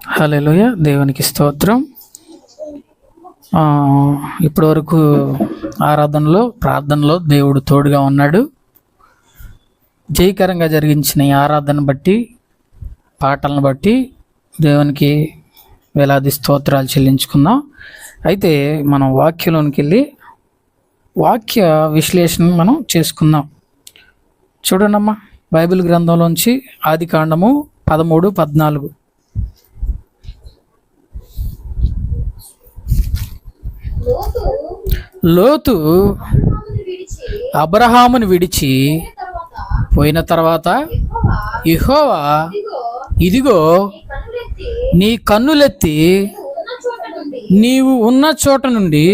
హల్లెలూయా, దేవునికి స్తోత్రం. ఇప్పటి వరకు ఆరాధనలో, ప్రార్థనలో దేవుడు తోడుగా ఉన్నాడు. జయకరంగా జరిగించిన ఈ ఆరాధన బట్టి, పాటలను బట్టి దేవునికి వేలాది స్తోత్రాలు చెల్లించుకుందాం. అయితే మనం వాక్యంలోనికి వెళ్ళి వాక్య విశ్లేషణ మనం చేసుకుందాం. చూడండమ్మా, బైబిల్ గ్రంథంలోంచి ఆదికాండము 13-14. లోతు అబ్రహామును విడిచి పోయిన తర్వాత యెహోవా, ఇదిగో నీ కన్నులెత్తి నీవు ఉన్న చోట నుండి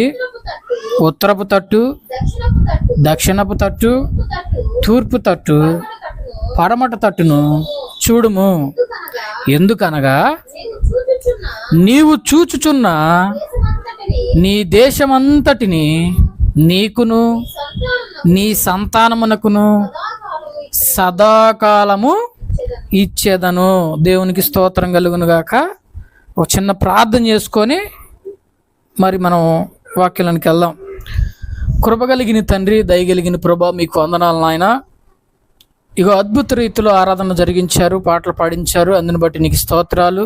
ఉత్తరపు తట్టు, దక్షిణపు తట్టు, తూర్పు తట్టు, పడమట తట్టును చూడుము. ఎందుకనగా నీవు చూచుచున్న నీ దేశమంతటిని నీకును నీ సంతానమునకును సదాకాలము ఇచ్చేదను. దేవునికి స్తోత్రం కలుగును గాక. ఒక చిన్న ప్రార్థన చేసుకొని మరి మనం వాక్యానికి వెళ్దాం. కృపగలిగిన తండ్రి, దయగలిగిన ప్రభా, మీకు వందనాలు నాయన. ఇగో అద్భుత రీతిలో ఆరాధన జరిగించారు, పాటలు పాడించారు, అందుని బట్టి నీకు స్తోత్రాలు.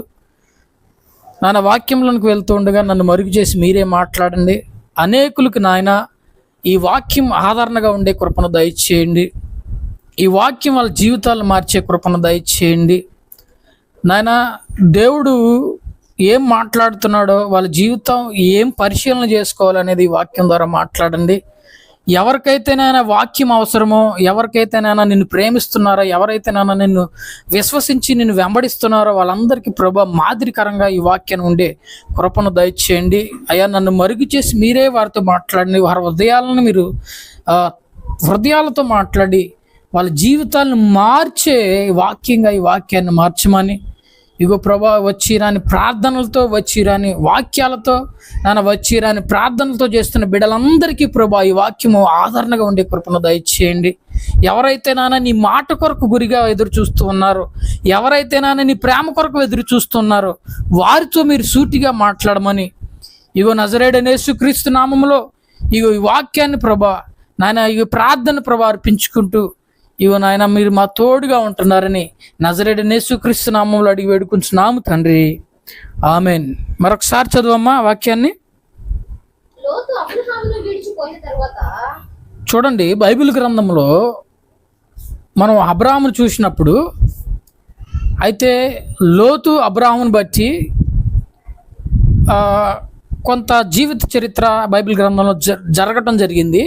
నాన్న, వాక్యంలోనికి వెళ్తూ ఉండగా నన్ను మరుగు చేసి మీరే మాట్లాడండి. అనేకులకు నాయన ఈ వాక్యం ఆదరణగా ఉండే కృపను దయచేయండి. ఈ వాక్యం వాళ్ళ జీవితాలను మార్చే కృపను దయచేయండి నాయన. దేవుడు ఏం మాట్లాడుతున్నాడో, వాళ్ళ జీవితం ఏం పరిశీలన చేసుకోవాలనేది ఈ వాక్యం ద్వారా మాట్లాడండి. ఎవరికైతేనైనా వాక్యం అవసరమో, ఎవరికైతేనైనా నిన్ను ప్రేమిస్తున్నారో, ఎవరైతేనైనా నిన్ను విశ్వసించి నిన్ను వెంబడిస్తున్నారో వాళ్ళందరికీ ప్రభు మాదిరికరంగా ఈ వాక్యాన్ని ఉండే కృపను దయచేయండి అయ్యా. నన్ను మరుగు చేసి మీరే వారితో మాట్లాడండి. వారి హృదయాలను మీరు హృదయాలతో మాట్లాడి వాళ్ళ జీవితాలను మార్చే వాక్యంగా ఈ వాక్యాన్ని మార్చమని, ఇగో ప్రభా, వచ్చిరాని ప్రార్థనలతో, వచ్చిరాని వాక్యాలతో, నాన్న వచ్చిరాని ప్రార్థనలతో చేస్తున్న బిడ్డలందరికీ ప్రభా ఈ వాక్యము ఆదరణగా ఉండే కృపను దయచేయండి. ఎవరైతే నాన్న నీ మాట కొరకు గురిగా ఎదురు చూస్తూ ఉన్నారో, ఎవరైతే నాన్న నీ ప్రేమ కొరకు ఎదురు చూస్తున్నారో వారితో మీరు సూటిగా మాట్లాడమని, ఇగో నజరేయుడైన యేసుక్రీస్తు నామములో ఇగో ఈ వాక్యాన్ని ప్రభా నాయన, ఇగో ప్రార్థన ప్రభా అర్పించుకుంటూ, ఇగో నాయన మీరు మా తోడుగా ఉంటున్నారని నజరేయుడైన యేసుక్రీస్తు నామములో అడిగి వేడుకుంటున్నాము తండ్రి, ఆమెన్. మరొకసారి చదువమ్మా వాక్యాన్ని. చూడండి, బైబిల్ గ్రంథంలో మనం అబ్రాహామును చూసినప్పుడు, అయితే లోతు అబ్రాహామును బట్టి కొంత జీవిత చరిత్ర బైబిల్ గ్రంథంలో జరగటం జరిగింది.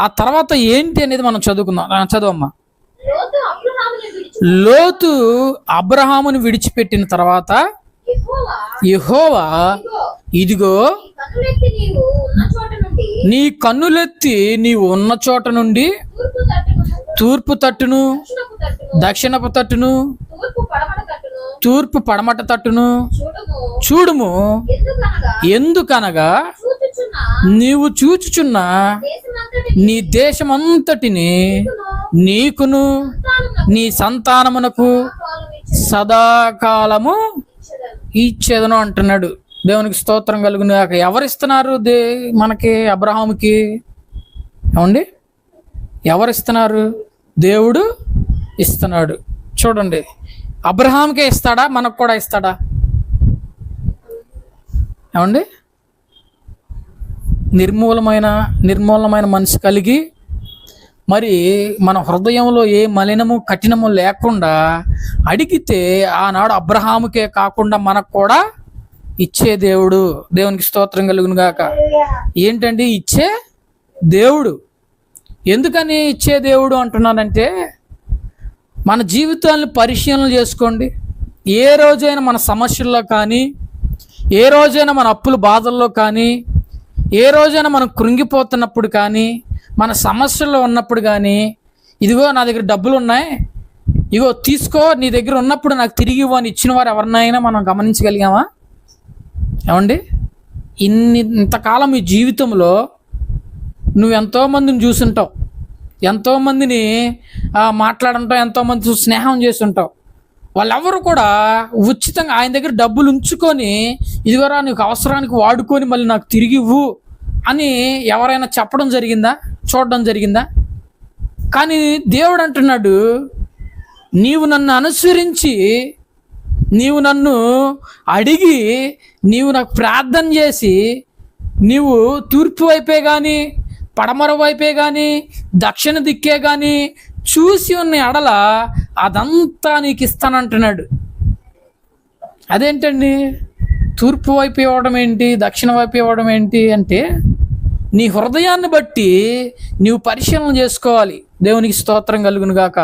ఆ తర్వాత ఏంటి అనేది మనం చదువుకుందాం. చదవమ్మా. లోతు అబ్రహామును విడిచిపెట్టిన తర్వాత యెహోవా, ఇదిగో నీ కన్నులెత్తి నీవు ఉన్న చోట నుండి తూర్పు తట్టును, దక్షిణపు తట్టును, తూర్పు పడమట తట్టును చూడుము. ఎందుకనగా నీవు చూచుచున్న నీ దేశమంతటిని నీకును నీ సంతానమునకు సదాకాలము ఇచ్చేదను అంటున్నాడు. దేవునికి స్తోత్రం కలుగును గాక. ఎవరిస్తున్నారు మనకి, అబ్రహాముకి? ఏమండి, ఎవరిస్తున్నారు? దేవుడు ఇస్తున్నాడు. చూడండి, అబ్రహాముకే ఇస్తాడా, మనకు కూడా ఇస్తాడా? ఏమండి, నిర్మూలమైన మనసు కలిగి మరి మన హృదయంలో ఏ మలినము కఠినము లేకుండా అడిగితే ఆనాడు అబ్రహాముకే కాకుండా మనకు కూడా ఇచ్చే దేవుడు. దేవునికి స్తోత్రం కలుగును గాక. ఏంటండి ఇచ్చే దేవుడు? ఎందుకని ఇచ్చే దేవుడు అంటున్నానంటే, మన జీవితాలను పరిశీలన చేసుకోండి. ఏ రోజైనా మన సమస్యల్లో కానీ, ఏ రోజైనా మన అప్పుల బాధల్లో కానీ, ఏ రోజైనా మనం కృంగిపోతున్నప్పుడు కానీ, మన సమస్యల్లో ఉన్నప్పుడు కానీ, ఇదిగో నా దగ్గర డబ్బులు ఉన్నాయి, ఇగో తీసుకో, నీ దగ్గర ఉన్నప్పుడు నాకు తిరిగి ఇవ్వు అని ఇచ్చిన వారు ఎవరినైనా మనం గమనించగలిగామా? ఏమండి, ఇంతకాలం ఈ జీవితంలో నువ్వు ఎంతోమందిని చూసుంటావు, ఎంతోమందిని మాట్లాడుంటావు, ఎంతోమంది స్నేహం చేస్తుంటావు. వాళ్ళెవరు కూడా ఉచితంగా ఆయన దగ్గర డబ్బులు ఉంచుకొని ఇదిగోరా నీకు అవసరానికి వాడుకొని మళ్ళీ నాకు తిరిగి ఇవ్వు అని ఎవరైనా చెప్పడం జరిగిందా, చూడడం జరిగిందా? కానీ దేవుడు అంటున్నాడు, నీవు నన్ను అనుసరించి, నీవు నన్ను అడిగి, నీవు నాకు ప్రార్థన చేసి, నీవు తూర్పు వైపే కానీ పడమర వైపే కానీ దక్షిణ దిక్కే కానీ చూసి ఉన్న ఎడల అదంతా నీకు ఇస్తానంటున్నాడు. అదేంటండి, తూర్పు వైపు ఇవ్వడం ఏంటి, దక్షిణ వైపు ఇవ్వడం ఏంటి అంటే, నీ హృదయాన్ని బట్టి నీవు పరిశీలన చేసుకోవాలి. దేవునికి స్తోత్రం కలుగును గాక.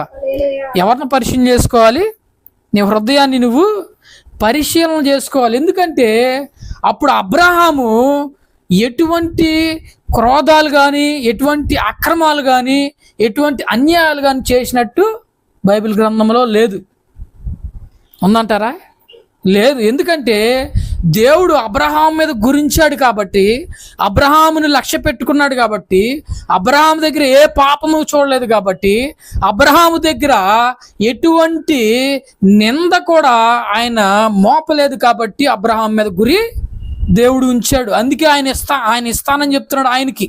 ఎవరిని పరిశీలన చేసుకోవాలి? నీ హృదయాన్ని నువ్వు పరిశీలన చేసుకోవాలి. ఎందుకంటే అప్పుడు అబ్రహాము ఎటువంటి క్రోధాలు కానీ, ఎటువంటి అక్రమాలు కానీ, ఎటువంటి అన్యాయాలు కానీ చేసినట్టు బైబిల్ గ్రంథంలో లేదు. ఉందంటారా? లేదు. ఎందుకంటే దేవుడు అబ్రహాం మీద గురించాడు కాబట్టి, అబ్రహాముని లక్ష్య పెట్టుకున్నాడు కాబట్టి, అబ్రహాం దగ్గర ఏ పాపము చూడలేదు కాబట్టి, అబ్రహాము దగ్గర ఎటువంటి నింద కూడా ఆయన మోపలేదు కాబట్టి అబ్రహాం మీద గురి దేవుడు ఉంచాడు. అందుకే ఆయన ఇస్తానని చెప్తున్నాడు. ఆయనకి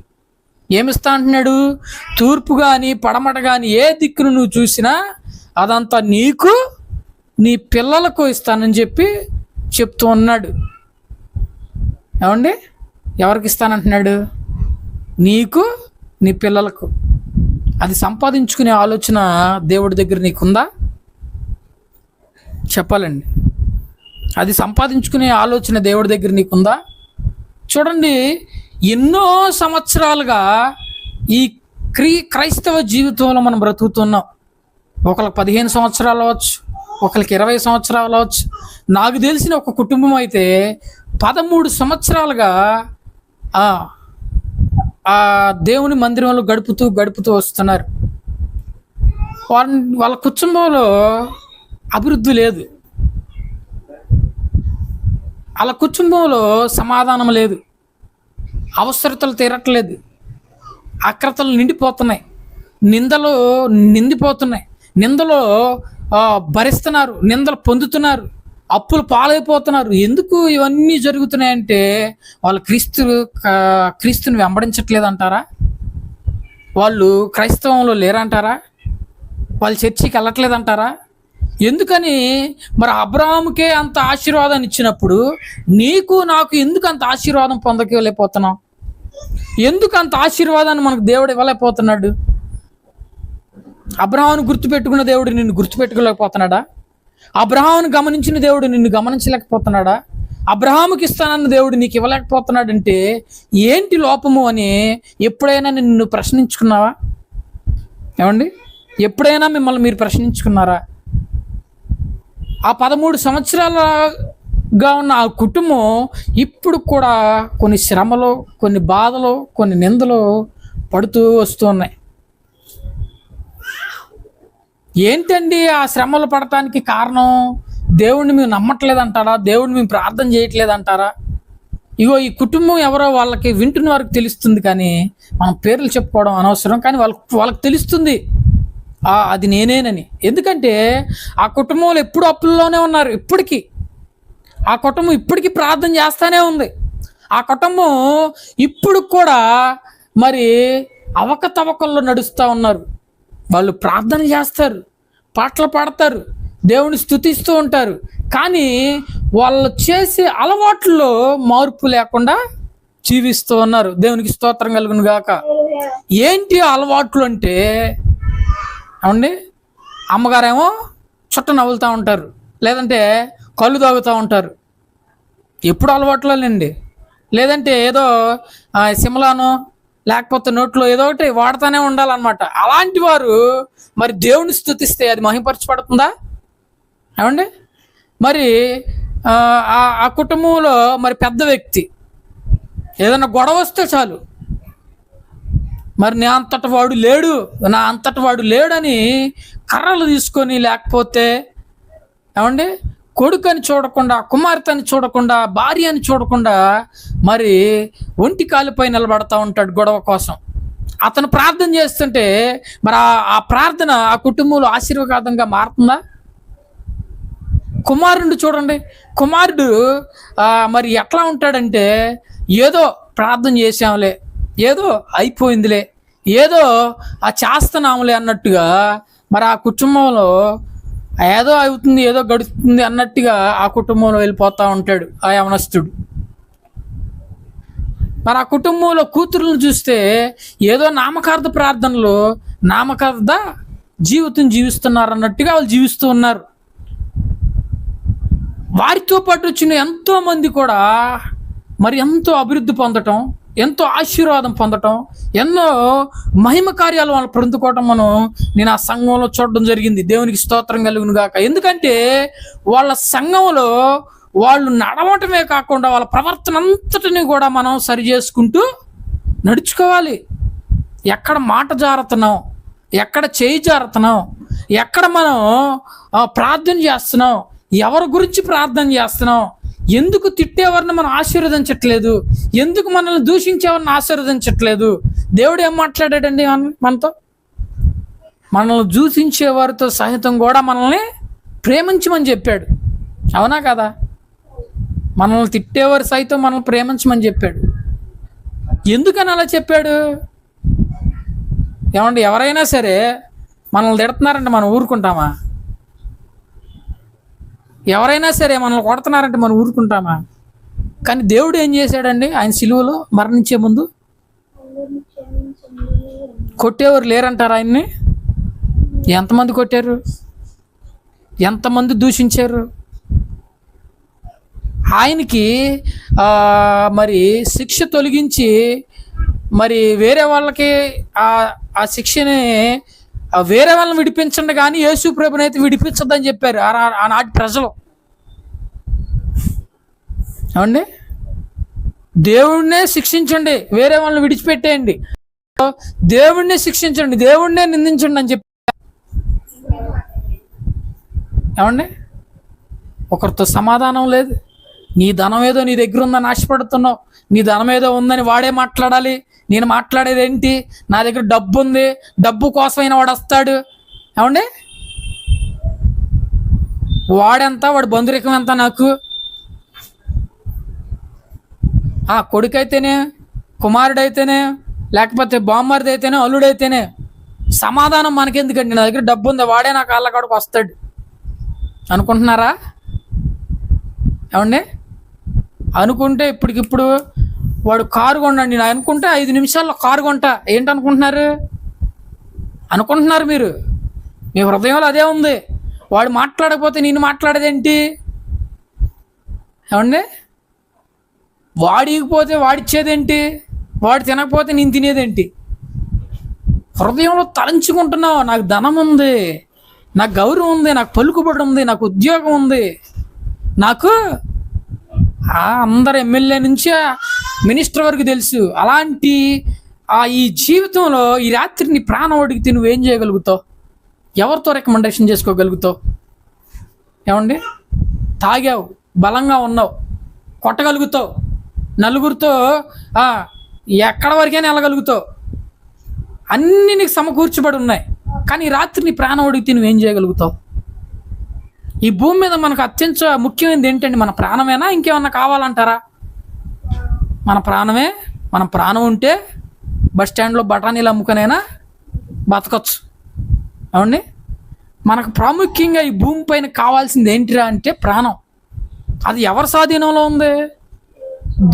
ఏమిస్తా అంటున్నాడు? తూర్పు కానీ పడమట కానీ ఏ దిక్కును నువ్వు చూసినా అదంతా నీకు, నీ పిల్లలకు ఇస్తానని చెప్తూ ఉన్నాడు. ఏమండి, ఎవరికి ఇస్తానంటున్నాడు? నీకు, నీ పిల్లలకు. అది సంపాదించుకునే ఆలోచన దేవుడి దగ్గర నీకుందా? చెప్పాలండి. అది సంపాదించుకునే ఆలోచన దేవుడి దగ్గర నీకుందా? చూడండి, ఎన్నో సంవత్సరాలుగా ఈ క్రైస్తవ జీవితంలో మనం బ్రతుకుతున్నాం. ఒకరికి 15 సంవత్సరాలు అవ్వచ్చు, ఒకరికి 20 సంవత్సరాలు అవ్వచ్చు. నాకు తెలిసిన ఒక కుటుంబం అయితే 13 సంవత్సరాలుగా ఆ దేవుని మందిరంలో గడుపుతూ వస్తున్నారు. వాళ్ళ కుటుంబంలో అభివృద్ధి లేదు, వాళ్ళ కుటుంబంలో సమాధానం లేదు, అవసరతలు తీరట్లేదు, అక్రతలు నిండిపోతున్నాయి, నిందలు నిండిపోతున్నాయి, నిందలు భరిస్తున్నారు, నిందలు పొందుతున్నారు, అప్పులు పాలైపోతున్నారు. ఎందుకు ఇవన్నీ జరుగుతున్నాయంటే వాళ్ళు క్రీస్తుని వెంబడించట్లేదంటారా? వాళ్ళు క్రైస్తవంలో లేరంటారా? వాళ్ళు చర్చికి వెళ్ళట్లేదంటారా? ఎందుకని? మరి అబ్రహాముకే అంత ఆశీర్వాదాన్ని ఇచ్చినప్పుడు నీకు నాకు ఎందుకు అంత ఆశీర్వాదం పొందలేకపోతున్నాం? ఎందుకు అంత ఆశీర్వాదాన్ని మనకు దేవుడు ఇవ్వలేకపోతున్నాడు? అబ్రహామును గుర్తుపెట్టుకున్న దేవుడు నిన్ను గుర్తుపెట్టుకోలేకపోతున్నాడా? అబ్రహామును గమనించిన దేవుడు నిన్ను గమనించలేకపోతున్నాడా? అబ్రహాముకి ఇస్తానన్న దేవుడు నీకు ఇవ్వలేకపోతున్నాడంటే ఏంటి లోపము అని ఎప్పుడైనా నిన్ను ప్రశ్నించుకున్నావా? ఏమండి, ఎప్పుడైనా మిమ్మల్ని మీరు ప్రశ్నించుకున్నారా? ఆ 13 సంవత్సరాలుగా ఉన్న ఆ కుటుంబం ఇప్పుడు కూడా కొన్ని శ్రమలు, కొన్ని బాధలు, కొన్ని నిందలు పడుతూ వస్తూ ఉన్నాయి. ఏంటండి ఆ శ్రమలు పడటానికి కారణం? దేవుడిని మేము నమ్మట్లేదంటారా? దేవుడిని మేము ప్రార్థన చేయట్లేదంటారా? ఇగో ఈ కుటుంబం ఎవరో వాళ్ళకి వింటున్న వారికి తెలుస్తుంది, కానీ మనం పేర్లు చెప్పుకోవడం అనవసరం. కానీ వాళ్ళకి తెలుస్తుంది అది నేనేనని. ఎందుకంటే ఆ కుటుంబంలో ఎప్పుడు అప్పుల్లోనే ఉన్నారు. ఇప్పటికీ ఆ కుటుంబం ఇప్పటికీ ప్రార్థన చేస్తూనే ఉంది. ఆ కుటుంబం ఇప్పుడు కూడా మరి అవకతవకల్లో నడుస్తూ ఉన్నారు. వాళ్ళు ప్రార్థన చేస్తారు, పాటలు పాడతారు, దేవుని స్తుతిస్తూ ఉంటారు, కానీ వాళ్ళు చేసే అలవాట్లలో మార్పు లేకుండా జీవిస్తూ ఉన్నారు. దేవునికి స్తోత్రం కలుగును గాక. ఏంటి అలవాట్లు అంటే, అవునండి, అమ్మగారేమో చుట్ట నవ్వులుతూ ఉంటారు, లేదంటే కళ్ళు తాగుతూ ఉంటారు. ఎప్పుడు అలవాట్లేనండి. లేదంటే ఏదో సిమలానో లేకపోతే నోట్లో ఏదో ఒకటి వాడుతూనే ఉండాలన్నమాట. అలాంటి వారు మరి దేవుని స్తుతిస్తే అది మహిమపరచబడుతుందా? ఏమండి, మరి ఆ కుటుంబంలో మరి పెద్ద వ్యక్తి ఏదైనా గొడవ వస్తే చాలు, మరి నా అంతటి వాడు లేడని కర్రలు తీసుకొని, లేకపోతే ఏమండి కొడుకు అని చూడకుండా, కుమార్తె అని చూడకుండా, భార్య అని చూడకుండా మరి ఒంటి కాలుపై నిలబడతా ఉంటాడు గొడవ కోసం. అతను ప్రార్థన చేస్తుంటే మరి ఆ ప్రార్థన ఆ కుటుంబంలో ఆశీర్వాదంగా మారుతుందా? కుమారుడు చూడండి, కుమారుడు మరి ఎట్లా ఉంటాడంటే, ఏదో ప్రార్థన చేసాంలే, ఏదో అయిపోయిందిలే, ఏదో చేస్తున్నాములే అన్నట్టుగా, మరి ఆ కుటుంబంలో ఏదో అవుతుంది, ఏదో గడుస్తుంది అన్నట్టుగా ఆ కుటుంబంలో వెళ్ళిపోతూ ఉంటాడు ఆ యవనస్తుడు. మరి ఆ కుటుంబంలో కూతురులను చూస్తే ఏదో నామకార్థ ప్రార్థనలు, నామకార్థ జీవితం జీవిస్తున్నారు అన్నట్టుగా వాళ్ళు జీవిస్తూ ఉన్నారు. వారితో పాటు వచ్చిన ఎంతో మంది కూడా మరి ఎంతో అభివృద్ధి పొందటం, ఎంతో ఆశీర్వాదం పొందటం, ఎన్నో మహిమ కార్యాలు వాళ్ళు పొందుకోవటం నేను ఆ సంఘంలో చూడడం జరిగింది. దేవునికి స్తోత్రం కలుగును గాక. ఎందుకంటే వాళ్ళ సంఘంలో వాళ్ళు నడవటమే కాకుండా వాళ్ళ ప్రవర్తన అంతటిని కూడా మనం సరి చేసుకుంటూ నడుచుకోవాలి. ఎక్కడ మాట జారుతున్నాం, ఎక్కడ చేయి జారుతున్నాం, ఎక్కడ మనం ప్రార్థన చేస్తున్నాం, ఎవరి గురించి ప్రార్థన చేస్తున్నాం, ఎందుకు తిట్టేవారిని మనం ఆశీర్వదించట్లేదు, ఎందుకు మనల్ని దూషించేవారిని ఆశీర్వదించట్లేదు. దేవుడు ఏం మాట్లాడాడండి మనతో? మనల్ని దూషించేవారితో సహితం కూడా మనల్ని ప్రేమించమని చెప్పాడు. అవునా కదా? మనల్ని తిట్టేవారు సైతం మనల్ని ప్రేమించమని చెప్పాడు. ఎందుకని అలా చెప్పాడు? ఏమండి, ఎవరైనా సరే మనల్ని తిడుతున్నారంటే మనం ఊరుకుంటామా? ఎవరైనా సరే మనల్ని కొడుతున్నారంటే మనం ఊరుకుంటామా? కానీ దేవుడు ఏం చేశాడండి? ఆయన సిలువలో మరణించే ముందు కొట్టేవారు లేరంటారు ఆయన్ని. ఎంతమంది కొట్టారు? ఎంతమంది దూషించారు? ఆయనకి మరి శిక్ష తొలగించి మరి వేరే వాళ్ళకి ఆ శిక్షని వేరే వాళ్ళని విడిపించండి కానీ యేసు ప్రభుని అయితే విడిపించద్దని చెప్పారు ఆనాటి ప్రజలు. ఏమండి, దేవుడినే శిక్షించండి, వేరే వాళ్ళని విడిచిపెట్టేయండి, దేవుడినే శిక్షించండి, దేవుడినే నిందించండి అని చెప్పి. ఏమండి, ఒకరితో సమాధానం లేదు. నీ ధనం ఏదో నీ దగ్గర ఉందని ఆశపడుతున్నావు, నీ ధనం ఏదో ఉందని వాడే మాట్లాడాలి, నేను మాట్లాడేది ఏంటి? నా దగ్గర డబ్బు ఉంది, డబ్బు కోసమైనా వాడు వస్తాడు. ఏమండి, వాడెంత, వాడు బంధురికం ఎంత నాకు? కొడుకైతేనే, కుమారుడైతేనే, లేకపోతే బామ్మర్ది అయితేనే, అల్లుడైతేనే సమాధానం మనకెందుకండి? నా దగ్గర డబ్బు ఉంది, వాడే నా కాళ్ళ కాడికి వస్తాడు అనుకుంటున్నారా? ఏమండి, అనుకుంటే ఇప్పటికిప్పుడు వాడు కారు కొండండి, నేను అనుకుంటే 5 నిమిషాల్లో కారు కొంటా. ఏంటనుకుంటున్నారు? మీరు మీ హృదయంలో అదే ఉంది. వాడు మాట్లాడకపోతే నేను మాట్లాడేదేంటి? ఏమండి, వాడిగిపోతే వాడిచ్చేదేంటి? వాడు తినకపోతే నేను తినేదేంటి? హృదయంలో తలంచుకుంటున్నావు, నాకు ధనం ఉంది, నాకు గౌరవం ఉంది, నాకు పలుకుబడి ఉంది, నాకు ఉద్యోగం ఉంది, నాకు అందరు ఎమ్మెల్యే నుంచి మినిస్టర్ వరకు తెలుసు. అలాంటి ఈ జీవితంలో ఈ రాత్రి నీ ప్రాణం అడిగితే నువ్వేం చేయగలుగుతావు? ఎవరితో రికమెండేషన్ చేసుకోగలుగుతావు? ఏమండి, తాగావు, బలంగా ఉన్నావు, కొట్టగలుగుతావు, నలుగురితో ఎక్కడ వరకైనా వెళ్ళగలుగుతావు, అన్నీ నీకు సమకూర్చబడి ఉన్నాయి. కానీ రాత్రి నీ ప్రాణం అడిగితే నువ్వేం చేయగలుగుతావు? ఈ భూమి మీద మనకు అత్యంత ముఖ్యమైనది ఏంటండి? మన ప్రాణమేనా? ఇంకేమన్నా కావాలంటారా? మన ప్రాణమే. మన ప్రాణం ఉంటే బస్ స్టాండ్లో బఠానీలు అమ్ముకునైనా బతకచ్చు. అవునండి, మనకు ప్రాముఖ్యంగా ఈ భూమి పైన కావాల్సింది ఏంటిరా అంటే ప్రాణం. అది ఎవరి స్వాధీనంలో ఉంది?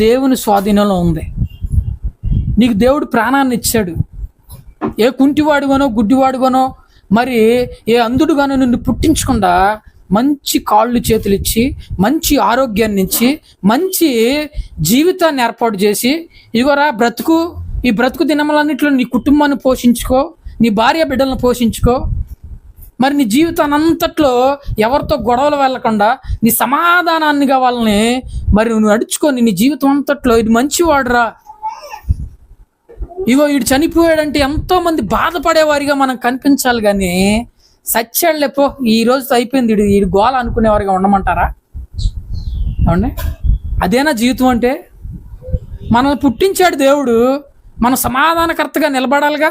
దేవుని స్వాధీనంలో ఉంది. నీకు దేవుడు ప్రాణాన్ని ఇచ్చాడు. ఏ కుంటివాడుగానో గుడ్డివాడుగానో మరి ఏ అంధుడుగానో నిన్ను పుట్టించకుండా మంచి కాళ్ళు చేతులు ఇచ్చి, మంచి ఆరోగ్యాన్ని ఇచ్చి, మంచి జీవితాన్ని ఏర్పాటు చేసి, ఇదిగోరా బ్రతుకు, ఈ బ్రతుకు దినములన్నింటిలో నీ కుటుంబాన్ని పోషించుకో, నీ భార్య బిడ్డలను పోషించుకో, మరి నీ జీవితాన్ని అంతట్లో ఎవరితో గొడవలు వెళ్ళకుండా నీ సమాధానాన్నిగా వాళ్ళని మరి నువ్వు నడుచుకొని నీ జీవితం అంతట్లో ఇది మంచివాడురా, ఇగో వీడు చనిపోయాడంటే ఎంతోమంది బాధపడేవారిగా మనం కనిపించాలి. కానీ సచ్చాడులేపో, ఈరోజు అయిపోయింది వీడు గోల అనుకునేవారిగా ఉండమంటారా? అవునండి, అదేనా జీవితం అంటే? మనల్ని పుట్టించాడు దేవుడు, మన సమాధానకర్తగా నిలబడాలిగా.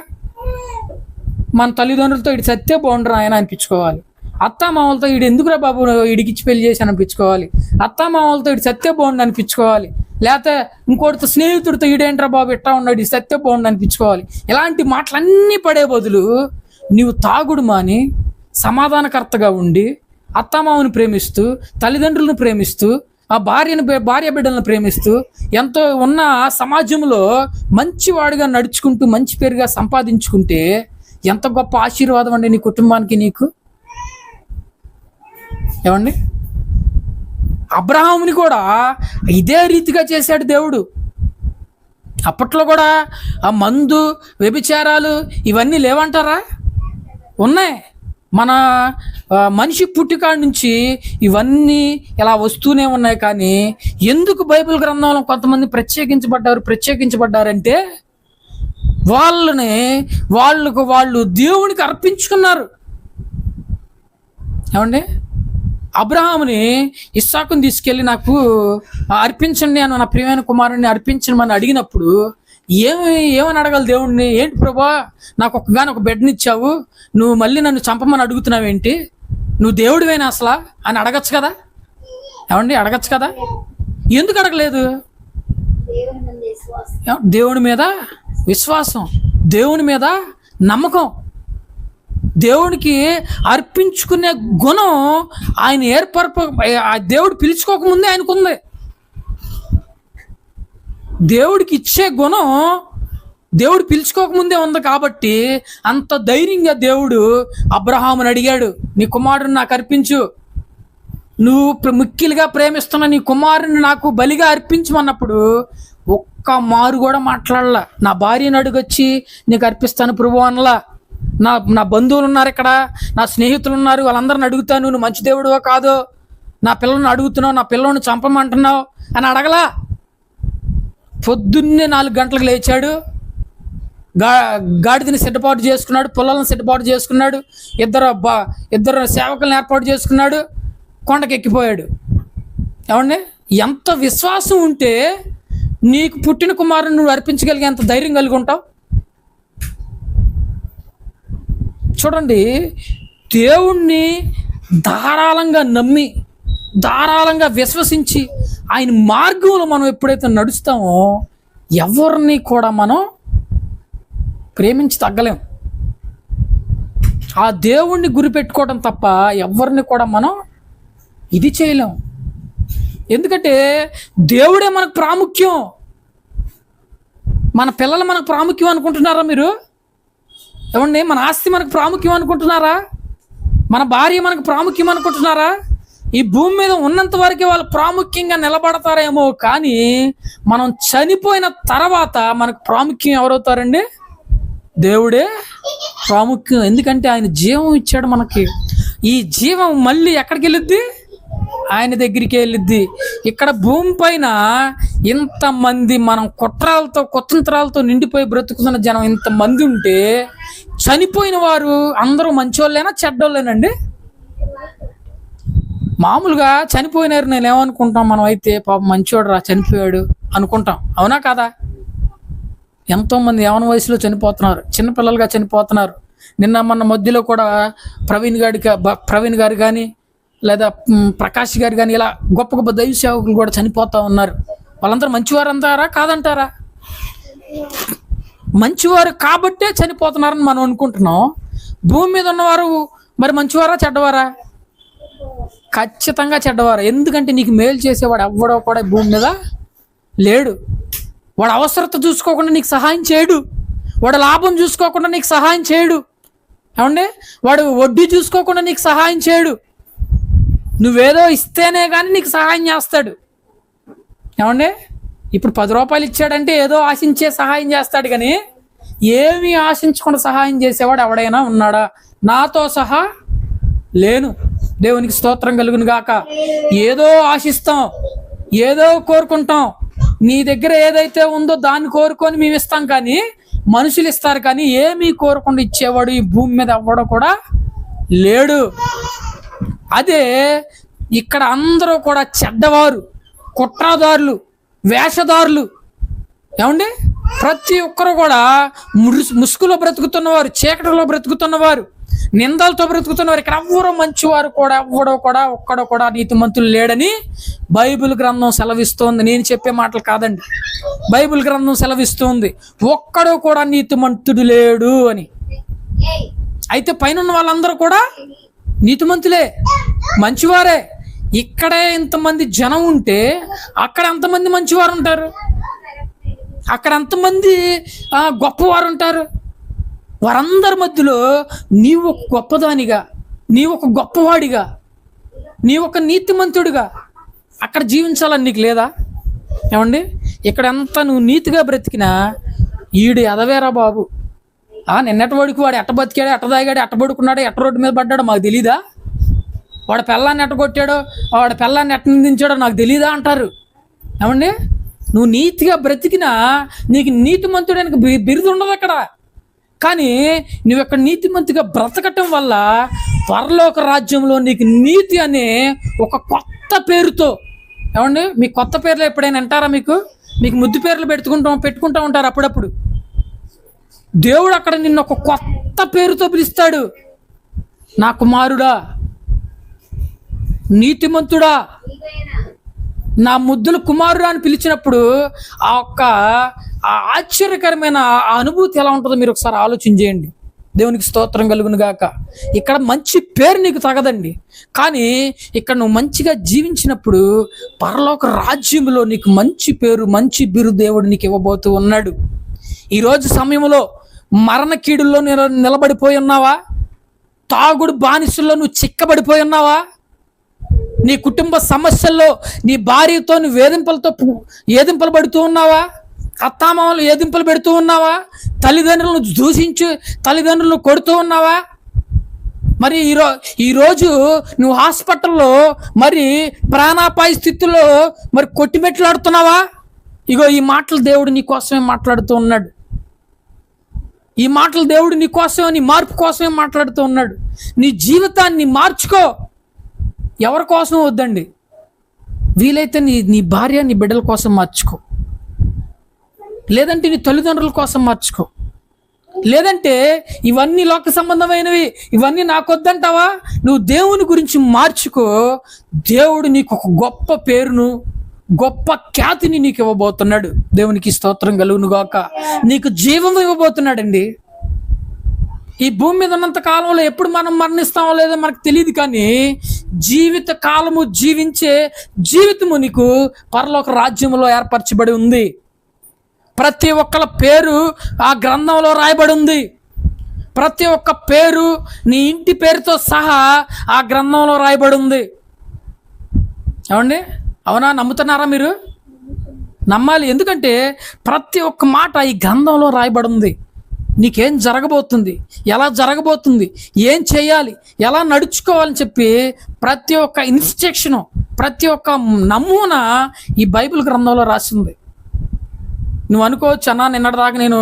మన తల్లిదండ్రులతో ఇటు సత్తే బాగుండరు ఆయన అనిపించుకోవాలి. అత్తామామలతో వీడు ఎందుకురా బాబు వీడికిచ్చి పెళ్లి చేసి అనిపించుకోవాలి, అత్తామామలతో వీడు సత్య బాగుండు అనిపించుకోవాలి, లేకపోతే ఇంకోటితో స్నేహితుడితో ఈడేంట్రా బాబు ఇట్టా ఉన్నాడు ఈ సత్య బాగుండు అనిపించుకోవాలి. ఇలాంటి మాటలన్నీ పడే బదులు నీవు తాగుడు మాని సమాధానకర్తగా ఉండి అత్తామామని ప్రేమిస్తూ తల్లిదండ్రులను ప్రేమిస్తూ ఆ భార్య బిడ్డలను ప్రేమిస్తూ ఎంతో ఉన్న సమాజంలో మంచివాడిగా నడుచుకుంటూ మంచి పేరుగా సంపాదించుకుంటే ఎంత గొప్ప ఆశీర్వాదం అండి నీ కుటుంబానికి నీకు. ఏమండి, అబ్రహాముని కూడా ఇదే రీతిగా చేశాడు దేవుడు. అప్పట్లో కూడా ఆ మందు వ్యభిచారాలు ఇవన్నీ లేవంటారా? ఉన్నాయి. మన మనిషి పుట్టికాడ నుంచి ఇవన్నీ ఇలా వస్తూనే ఉన్నాయి. కానీ ఎందుకు బైబిల్ గ్రంథంలో కొంతమంది ప్రత్యేకించబడ్డారంటే వాళ్ళు దేవునికి అర్పించుకున్నారు. ఏమండి, అబ్రహాముని ఇస్సాకుని తీసుకెళ్ళి నాకు అర్పించండి అని, నా ప్రియమైన కుమారుడిని అర్పించమని అడిగినప్పుడు ఏమని అడగాలి దేవుడిని? ఏంటి ప్రభా, నాకు ఒక బిడ్డనిచ్చావు, నువ్వు మళ్ళీ నన్ను చంపమని అడుగుతున్నావేంటి, నువ్వు దేవుడివేనా అసలు అని అడగచ్చు కదా. ఏమండి, అడగచ్చు కదా. ఎందుకు అడగలేదు? దేవుని మీద విశ్వాసం, దేవుని మీద నమ్మకం, దేవునికి అర్పించుకునే గుణం ఆయన దేవుడు పిలుచుకోకముందే ఆయనకుంది. దేవుడికి ఇచ్చే గుణం దేవుడు పిలుచుకోకముందే ఉంది. కాబట్టి అంత ధైర్యంగా దేవుడు అబ్రహాముని అడిగాడు, నీ కుమారుడిని నాకు అర్పించు, నువ్వు మిక్కిలిగా ప్రేమిస్తున్న నీ కుమారుని నాకు బలిగా అర్పించమన్నప్పుడు ఒక్క మారు కూడా మాట్లాడలా. నా భార్యను అడుగొచ్చి నీకు అర్పిస్తాను ప్రభు అనలా. నా బంధువులు ఉన్నారు ఇక్కడ, నా స్నేహితులు ఉన్నారు, వాళ్ళందరిని అడుగుతాను, నువ్వు మంచి దేవుడువో కాదో, నా పిల్లల్ని అడుగుతున్నావు, నా పిల్లల్ని చంపమంటున్నావు అని అడగలా. పొద్దున్నే 4 గంటలకు లేచాడు, గాడిదని సిద్ధపాటు చేసుకున్నాడు, పొలాలను సిద్ధపాటు చేసుకున్నాడు, ఇద్దరు సేవకులను ఏర్పాటు చేసుకున్నాడు, కొండకి ఎక్కిపోయాడు. ఏమండి, ఎంత విశ్వాసం ఉంటే నీకు పుట్టిన కుమారుని నువ్వు అర్పించగలిగే ఎంత ధైర్యం కలిగి ఉంటావు? చూడండి, దేవుణ్ణి ధారాళంగా నమ్మి ధారాళంగా విశ్వసించి ఆయన మార్గంలో మనం ఎప్పుడైతే నడుస్తామో ఎవరిని కూడా మనం ప్రేమించి తగ్గలేం. ఆ దేవుణ్ణి గురిపెట్టుకోవడం తప్ప ఎవరిని కూడా మనం ఇది చేయలేం. ఎందుకంటే దేవుడే మనకు ప్రాముఖ్యం. మన పిల్లలు మనకు ప్రాముఖ్యం అనుకుంటున్నారా మీరు? ఏమండి, మన ఆస్తి మనకు ప్రాముఖ్యం అనుకుంటున్నారా? మన భార్య మనకు ప్రాముఖ్యం అనుకుంటున్నారా? ఈ భూమి మీద ఉన్నంత వరకే వాళ్ళు ప్రాముఖ్యంగా నిలబడతారేమో, కానీ మనం చనిపోయిన తర్వాత మనకు ప్రాముఖ్యం ఎవరవుతారండి? దేవుడే ప్రాముఖ్యం. ఎందుకంటే ఆయన జీవం ఇచ్చాడు మనకి. ఈ జీవం మళ్ళీ ఎక్కడికి వెళ్ళిద్ది? ఆయన దగ్గరికి వెళ్ళిద్ది. ఇక్కడ భూమి పైన ఇంతమంది మనం కుతంత్రాలతో నిండిపోయి బ్రతుకుతున్న జనం ఇంతమంది ఉంటే చనిపోయిన వారు అందరూ మంచోళ్ళేనా చెడ్డోళ్ళేనండి? మామూలుగా చనిపోయినారు నేను ఏమనుకుంటాం, మనం అయితే పాపం మంచోడు రా చనిపోయాడు అనుకుంటాం. అవునా కాదా? ఎంతోమంది యవన వయసులో చనిపోతున్నారు, చిన్నపిల్లలుగా చనిపోతున్నారు. మొన్న మధ్యలో కూడా ప్రవీణ్ గారు కానీ లేదా ప్రకాష్ గారు కానీ ఇలా గొప్ప గొప్ప దైవ సేవకులు కూడా చనిపోతూ ఉన్నారు. వాళ్ళందరూ మంచివారు అంటారా కాదంటారా? మంచివారు కాబట్టే చనిపోతున్నారని మనం అనుకుంటున్నాం. భూమి మీద ఉన్నవారు మరి మంచివారా చెడ్డవారా? ఖచ్చితంగా చెడ్డవారు. ఎందుకంటే నీకు మేలు చేసేవాడు ఎవ్వడో కూడా భూమి మీద లేడు. వాడు అవసరత చూసుకోకుండా నీకు సహాయం చేయడు, వాడు లాభం చూసుకోకుండా నీకు సహాయం చేయడు. ఏమండి, వాడు వడ్డీ చూసుకోకుండా నీకు సహాయం చేయడు. నువ్వేదో ఇస్తేనే కానీ నీకు సహాయం చేస్తాడు. ఏమండి, ఇప్పుడు 10 రూపాయలు ఇచ్చాడంటే ఏదో ఆశించే సహాయం చేస్తాడు, కానీ ఏమీ ఆశించకుండా సహాయం చేసేవాడు ఎవడైనా ఉన్నాడా? నాతో సహా లేను. దేవునికి స్తోత్రం కలుగును గాక. ఏదో ఆశిస్తాం, ఏదో కోరుకుంటాం. నీ దగ్గర ఏదైతే ఉందో దాన్ని కోరుకొని మేము ఇస్తాం, కానీ మనుషులు ఇస్తారు, కానీ ఏమీ కోరకుండా ఇచ్చేవాడు ఈ భూమి మీద ఎవ్వడో కూడా లేడు. అదే ఇక్కడ అందరూ కూడా చెడ్డవారు, కుట్రదారులు, వేషధారులు. ఏమండి, ప్రతి ఒక్కరు కూడా ముసుగులో బ్రతుకుతున్నవారు, చీకటిలో బ్రతుకుతున్నవారు, నిందలతో బ్రతుకుతున్నవారు. ఇక్కడ ఎవ్వరూ మంచివారు కూడా ఒక్కడో కూడా నీతిమంతులు లేడని బైబిల్ గ్రంథం సెలవిస్తోంది. నేను చెప్పే మాటలు కాదండి, బైబిల్ గ్రంథం సెలవిస్తోంది. ఒక్కడో కూడా నీతిమంతుడు లేడు అని. అయితే పైన వాళ్ళందరూ కూడా నీతిమంతులే, మంచివారే. ఇక్కడే ఇంతమంది జనం ఉంటే అక్కడ ఎంతమంది మంచివారు ఉంటారు, అక్కడ ఎంతమంది గొప్పవారు ఉంటారు. వారందరి మధ్యలో నీవు ఒక గొప్పదానిగా, నీవు ఒక గొప్పవాడిగా, నీవు ఒక నీతిమంతుడిగా అక్కడ జీవించాలని నీకు లేదా? ఏమండి, ఇక్కడ ఎంత నువ్వు నీతిగా బ్రతికినా ఈడు ఎదవేరా బాబు, నిన్నటి వాడికి వాడు ఎట్ట బతికాడు, ఎట్ట తాగాడు, ఎట్ట పడుకున్నాడు, ఎట్ట రోడ్డు మీద పడ్డాడో మాకు తెలీదా? వాడు పిల్లాన్ని ఎట్ట కొట్టాడో, వాడు పిల్లాన్ని ఎట్ట నిందించాడో నాకు తెలీదా అంటారు. ఏమండి, నువ్వు నీతిగా బ్రతికినా నీకు నీతిమంతుడానికి బిరుదు ఉండదు అక్కడ. కానీ నువ్వు ఇక్కడ నీతిమంతిగా బ్రతకటం వల్ల పరలోక రాజ్యంలో నీకు నీతి అనే ఒక కొత్త పేరుతో, ఏమండి మీ కొత్త పేర్లు ఎప్పుడైనా అంటారా? మీకు ముద్దు పేర్లు పెట్టుకుంటూ ఉంటారు అప్పుడప్పుడు. దేవుడు అక్కడ నిన్ను ఒక కొత్త పేరుతో పిలుస్తాడు. నా కుమారుడా, నీతిమంతుడా, నా ముద్దుల కుమారుడా అని పిలిచినప్పుడు ఆ ఆశ్చర్యకరమైన అనుభూతి ఎలా ఉంటుందో మీరు ఒకసారి ఆలోచన చేయండి. దేవునికి స్తోత్రం కలుగును గాక. ఇక్కడ మంచి పేరు నీకు తగదండి, కానీ ఇక్కడ నువ్వు మంచిగా జీవించినప్పుడు పరలోక రాజ్యంలో నీకు మంచి పేరు, మంచి బిరుదు దేవుడు నీకు ఇవ్వబోతూ ఉన్నాడు. ఈరోజు సమయంలో మరణ కీడుల్లో నిలబడిపోయి ఉన్నావా? తాగుడు బానిసల్లో నువ్వు చిక్కబడిపోయి ఉన్నావా? నీ కుటుంబ సమస్యల్లో నీ భార్యతో నువ్వు ఏదింపలు పడుతూ ఉన్నావా? అత్తామామలు ఏదింపులు పెడుతూ ఉన్నావా? తల్లిదండ్రులను దూషించి తల్లిదండ్రులను కొడుతూ ఉన్నావా? మరి ఈరోజు నువ్వు హాస్పిటల్లో మరి ప్రాణాపాయ స్థితిలో మరి కొట్టిమెట్లాడుతున్నావా? ఇగో ఈ మాటలు దేవుడు నీ కోసమే మాట్లాడుతూ ఉన్నాడు. ఈ మాటలు దేవుడు నీ కోసమే, నీ మార్పు కోసమే మాట్లాడుతూ ఉన్నాడు. నీ జీవితాన్ని మార్చుకో. ఎవరి కోసం వద్దండి, వీలైతే నీ భార్య నీ బిడ్డల కోసం మార్చుకో, లేదంటే నీ తల్లిదండ్రుల కోసం మార్చుకో, లేదంటే ఇవన్నీ లోక సంబంధమైనవి, ఇవన్నీ నాకొద్దంటావా? నువ్వు దేవుని గురించి మార్చుకో. దేవుడు నీకు ఒక గొప్ప పేరును, గొప్ప ఖ్యాతిని నీకు ఇవ్వబోతున్నాడు. దేవునికి స్తోత్రం కలుగును గాక. నీకు జీవం ఇవ్వబోతున్నాడండి. ఈ భూమి మీద ఉన్నంత కాలంలో ఎప్పుడు మనం మరణిస్తామో లేదో మనకు తెలియదు, కానీ జీవిత కాలము జీవించే జీవితము నీకు పరలోక రాజ్యంలో ఏర్పరచబడి ఉంది. ప్రతి ఒక్కళ్ళ పేరు ఆ గ్రంథంలో రాయబడి ఉంది. ప్రతి ఒక్క పేరు నీ ఇంటి పేరుతో సహా ఆ గ్రంథంలో రాయబడి ఉంది. ఏమండి, అవునా? నమ్ముతున్నారా మీరు? నమ్మాలి. ఎందుకంటే ప్రతి ఒక్క మాట ఈ గ్రంథంలో రాయబడి ఉంది. నీకేం జరగబోతుంది, ఎలా జరగబోతుంది, ఏం చేయాలి, ఎలా నడుచుకోవాలని చెప్పి ప్రతి ఒక్క ఇన్స్ట్రక్షను, ప్రతి ఒక్క నమూనా ఈ బైబిల్ గ్రంథంలో రాసింది. నువ్వు అనుకోవచ్చు, అన్నా నిన్నటిదాకా నేను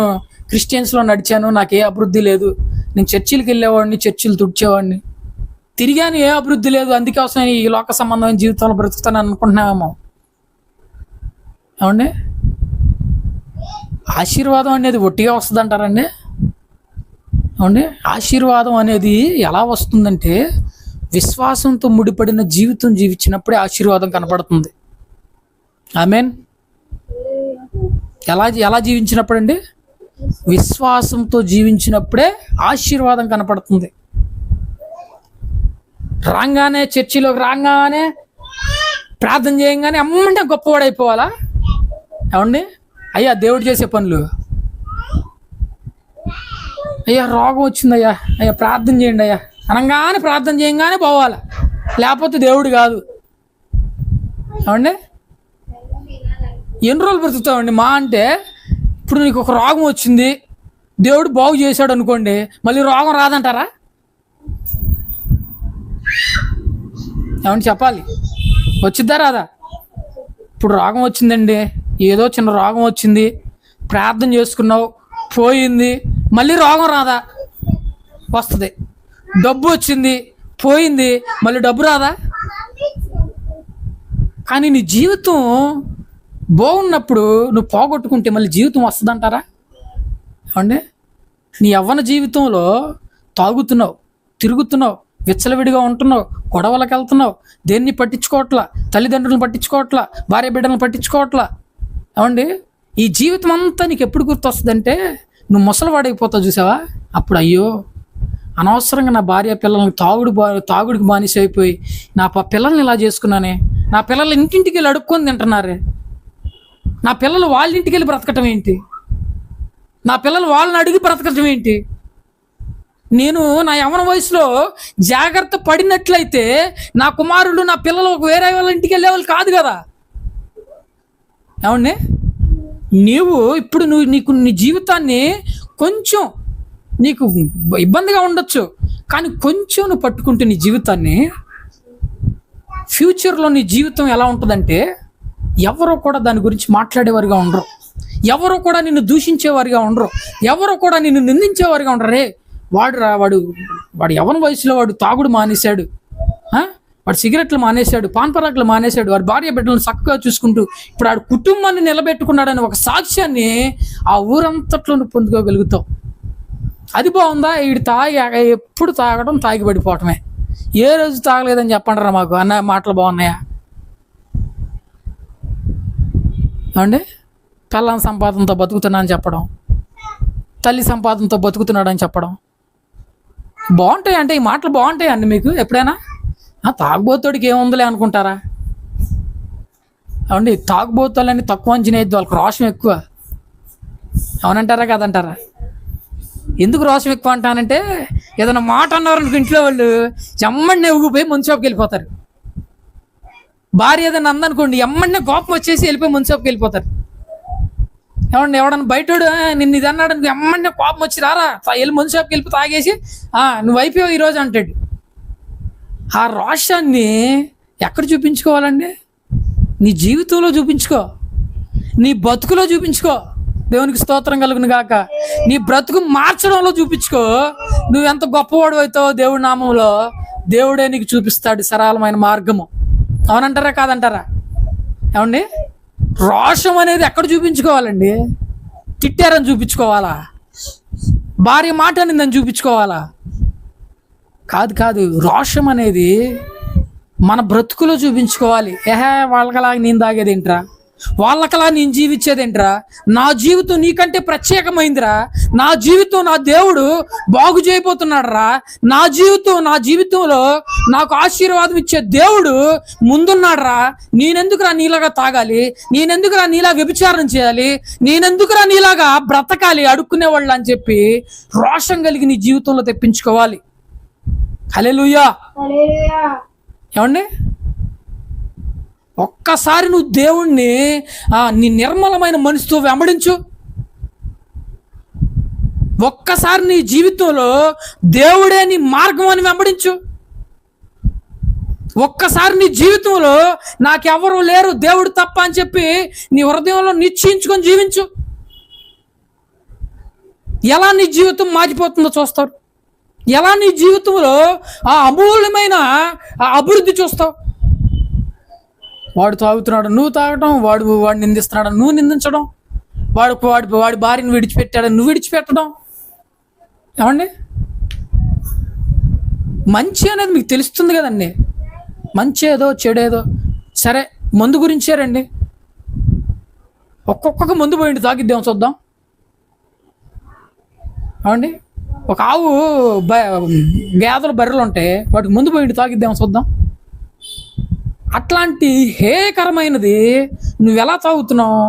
క్రిస్టియన్స్లో నడిచాను, నాకు ఏ అభివృద్ధి లేదు, నేను చర్చిలకు వెళ్ళేవాడిని, చర్చిలు తుడిచేవాడిని, తిరిగాను, ఏ అభివృద్ధి లేదు, అందుకే అవసరం ఈ లోక సంబంధమైన జీవితంలో బ్రతుకుతాను అనుకుంటున్నామేమో. ఏమండి, ఆశీర్వాదం అనేది ఒట్టిగా వస్తుంది అంటారండి? ఏమండి, ఆశీర్వాదం అనేది ఎలా వస్తుందంటే విశ్వాసంతో ముడిపడిన జీవితం జీవించినప్పుడే ఆశీర్వాదం కనపడుతుంది. ఆమేన్. ఎలా జీవించినప్పుడు అండి? విశ్వాసంతో జీవించినప్పుడే ఆశీర్వాదం కనపడుతుంది. రాగానే చర్చిలోకి రాగానే ప్రార్థన చేయగానే అమ్మంటే గొప్పవాడైపోవాలా? ఏమండి, అయ్యా దేవుడు చేసే పనులు, అయ్యా రోగం వచ్చిందయ్యా, అయ్యా ప్రార్థన చేయండి అయ్యా అనగానే ప్రార్థన చేయగానే పోవాలా, లేకపోతే దేవుడు కాదు. ఏమండి, ఎన్ని రోజులు బ్రతుకుతామండి? మా అంటే ఇప్పుడు నీకు ఒక రోగం వచ్చింది, దేవుడు బాగు చేశాడు అనుకోండి, మళ్ళీ రోగం రాదంటారా? ఏమని చెప్పాలి? వచ్చిద్దా రాదా? ఇప్పుడు రోగం వచ్చిందండి, ఏదో చిన్న రోగం వచ్చింది, ప్రార్థన చేసుకున్నావు, పోయింది, మళ్ళీ రోగం రాదా? వస్తుంది. డబ్బు వచ్చింది, పోయింది, మళ్ళీ డబ్బు రాదా? కానీ నీ జీవితం బాగున్నప్పుడు నువ్వు పోగొట్టుకుంటే మళ్ళీ జీవితం వస్తుందంటారా? ఏమండి, నీ యవ్వన జీవితంలో తాగుతున్నావు, తిరుగుతున్నావు, విచ్చలవిడిగా ఉంటున్నావు, గొడవలకు వెళ్తున్నావు, దేన్ని పట్టించుకోవట్లా, తల్లిదండ్రులను పట్టించుకోవట్లా, భార్య బిడ్డలను పట్టించుకోవట్లా. ఏమండి, ఈ జీవితం అంతా నీకు ఎప్పుడు గుర్తొస్తుందంటే నువ్వు ముసలివాడైపోతావు చూసావా, అప్పుడు అయ్యో అనవసరంగా నా భార్య పిల్లల్ని తాగుడికి బానిస అయిపోయి నా పిల్లల్ని ఇలా చేసుకున్నానే, నా పిల్లలు ఇంటింటికి వెళ్ళి అడుక్కొని తింటున్నారే, నా పిల్లలు వాళ్ళ ఇంటికి వెళ్ళి బ్రతకటం ఏంటి, నా పిల్లలు వాళ్ళని అడిగి బ్రతకటం ఏంటి. నేను నా యవ్వన వయసులో జాగ్రత్త పడినట్లయితే నా కుమారులు నా పిల్లలు వేరే వాళ్ళ ఇంటికి వెళ్ళేవాళ్ళు కాదు కదా. ఏమండి, ఇప్పుడు నీకు నీ జీవితాన్ని కొంచెం నీకు ఇబ్బందిగా ఉండొచ్చు, కానీ కొంచెం నువ్వు పట్టుకుంటే నీ జీవితాన్ని, ఫ్యూచర్లో నీ జీవితం ఎలా ఉంటుందంటే ఎవరో కూడా దాని గురించి మాట్లాడేవారుగా ఉండరు, ఎవరో కూడా నిన్ను దూషించేవారుగా ఉండరు, ఎవరో కూడా నిన్ను నిందించేవారుగా ఉండరు. రే వాడు యవ్వన వయసులో వాడు తాగుడు మానేశాడు, వాడు సిగరెట్లు మానేశాడు, పాన్పరాకులు మానేశాడు, వాడి భార్య బిడ్డలను చక్కగా చూసుకుంటూ ఇప్పుడు వాడు కుటుంబాన్ని నిలబెట్టుకున్నాడని ఒక సాక్ష్యాన్ని ఆ ఊరంతట్లో నువ్వు పొందుకోగలుగుతావు. అది బాగుందా? వీడు ఎప్పుడు తాగి పడిపోవటమే, ఏ రోజు తాగలేదని చెప్పంటారా మాకు అన్న మాటలు బాగున్నాయా? ఏమండి, పిల్లం సంపాదనతో బతుకుతున్నా అని చెప్పడం, తల్లి సంపాదనతో బతుకుతున్నాడని చెప్పడం బాగుంటాయి అంటే ఈ మాటలు బాగుంటాయి అండి మీకు ఎప్పుడైనా? తాగుబోతుడికి ఏముందిలే అనుకుంటారా? ఏమండి, తాగుబోతులని తక్కువ అంచనా వేయద్దు, వాళ్ళకి రోషం ఎక్కువ. అవునంటారా కాదంటారా? ఎందుకు రోషం ఎక్కువ అంటానంటే ఏదైనా మాట అన్నారనుకో ఇంట్లో వాళ్ళు ఎమ్మడినే ఊగిపోయి మున్సిపాకి వెళ్ళిపోతారు. భార్య ఏదైనా అందనుకోండి ఎమ్మడినే కోపం వచ్చేసి వెళ్ళిపోయి మున్సిపాకి వెళ్ళిపోతారు. ఏమండి, ఎవడన్నా బయటోడు నిన్ను ఇది అన్నాడు అనుకో ఎమ్మడినే కోపం వచ్చి రారా వెళ్ళి మున్సిపాకి వెళ్ళిపోయి తాగేసి నువ్వు అయిపోయావు ఈరోజు అంటాడు. ఆ రోషాన్ని ఎక్కడ చూపించుకోవాలండి? నీ జీవితంలో చూపించుకో, నీ బతుకులో చూపించుకో. దేవునికి స్తోత్రం కలుగును గాక. నీ బ్రతుకు మార్చడంలో చూపించుకో. నువ్వెంత గొప్పవాడు అవుతావో దేవుడి నామంలో దేవుడే నీకు చూపిస్తాడు సరళమైన మార్గము. అవునంటారా కాదంటారా? ఏమండి, రోషం అనేది ఎక్కడ చూపించుకోవాలండి? తిట్టారని చూపించుకోవాలా? భార్య మాట అనిందని చూపించుకోవాలా? కాదు, రోషం అనేది మన బ్రతుకులో చూపించుకోవాలి. వాళ్ళకలా నేను తాగేదేంట్రా, వాళ్ళకలా నేను జీవించేదేంట్రా, నా జీవితం నీకంటే ప్రత్యేకమైందిరా, నా జీవితం నా దేవుడు బాగు చేయబోతున్నాడు రా, నా జీవితంలో నాకు ఆశీర్వాదం ఇచ్చే దేవుడు ముందున్నాడు రా. నేనెందుకురా నీలాగా తాగాలి, నేనెందుకురా నీలాగా వ్యభిచారం చేయాలి, నేనెందుకురా నీలాగా బ్రతకాలి అడుక్కునేవాళ్ళు అని చెప్పి రోషం కలిగి నీ జీవితంలో తెప్పించుకోవాలి. హల్లెలూయా. ఏమండి, ఒక్కసారి నువ్వు దేవుణ్ణి నీ నిర్మలమైన మనసుతో వెంబడించు. ఒక్కసారి నీ జీవితంలో దేవుడే నీ మార్గం అని వెంబడించు. ఒక్కసారి నీ జీవితంలో నాకెవరూ లేరు దేవుడు తప్ప అని చెప్పి నీ హృదయంలో నిశ్చయించుకొని జీవించు. ఎలా నీ జీవితం మారిపోతుందో చూస్తారు, ఎలా నీ జీవితంలో ఆ అమూల్యమైన అభివృద్ధి చూస్తావు. వాడు తాగుతున్నాడు నువ్వు తాగడం, వాడు నిందిస్తున్నాడు నువ్వు నిందించడం, వాడి భార్యను విడిచిపెట్టాడని నువ్వు విడిచిపెట్టడం. ఏమండి, మంచి అనేది మీకు తెలుస్తుంది కదండి, మంచి ఏదో చెడేదో. సరే, మందు గురించారండి, ఒక్కొక్క మందు పోయింది తాగిద్దాం చూద్దాం. ఏమండి, ఒక ఆవు గేదెలు బర్రెలు ఉంటాయి, వాటికి ముందు పోయింది తాగిద్దాం చూద్దాం. అట్లాంటి హేయకరమైనది నువ్వెలా తాగుతున్నావు?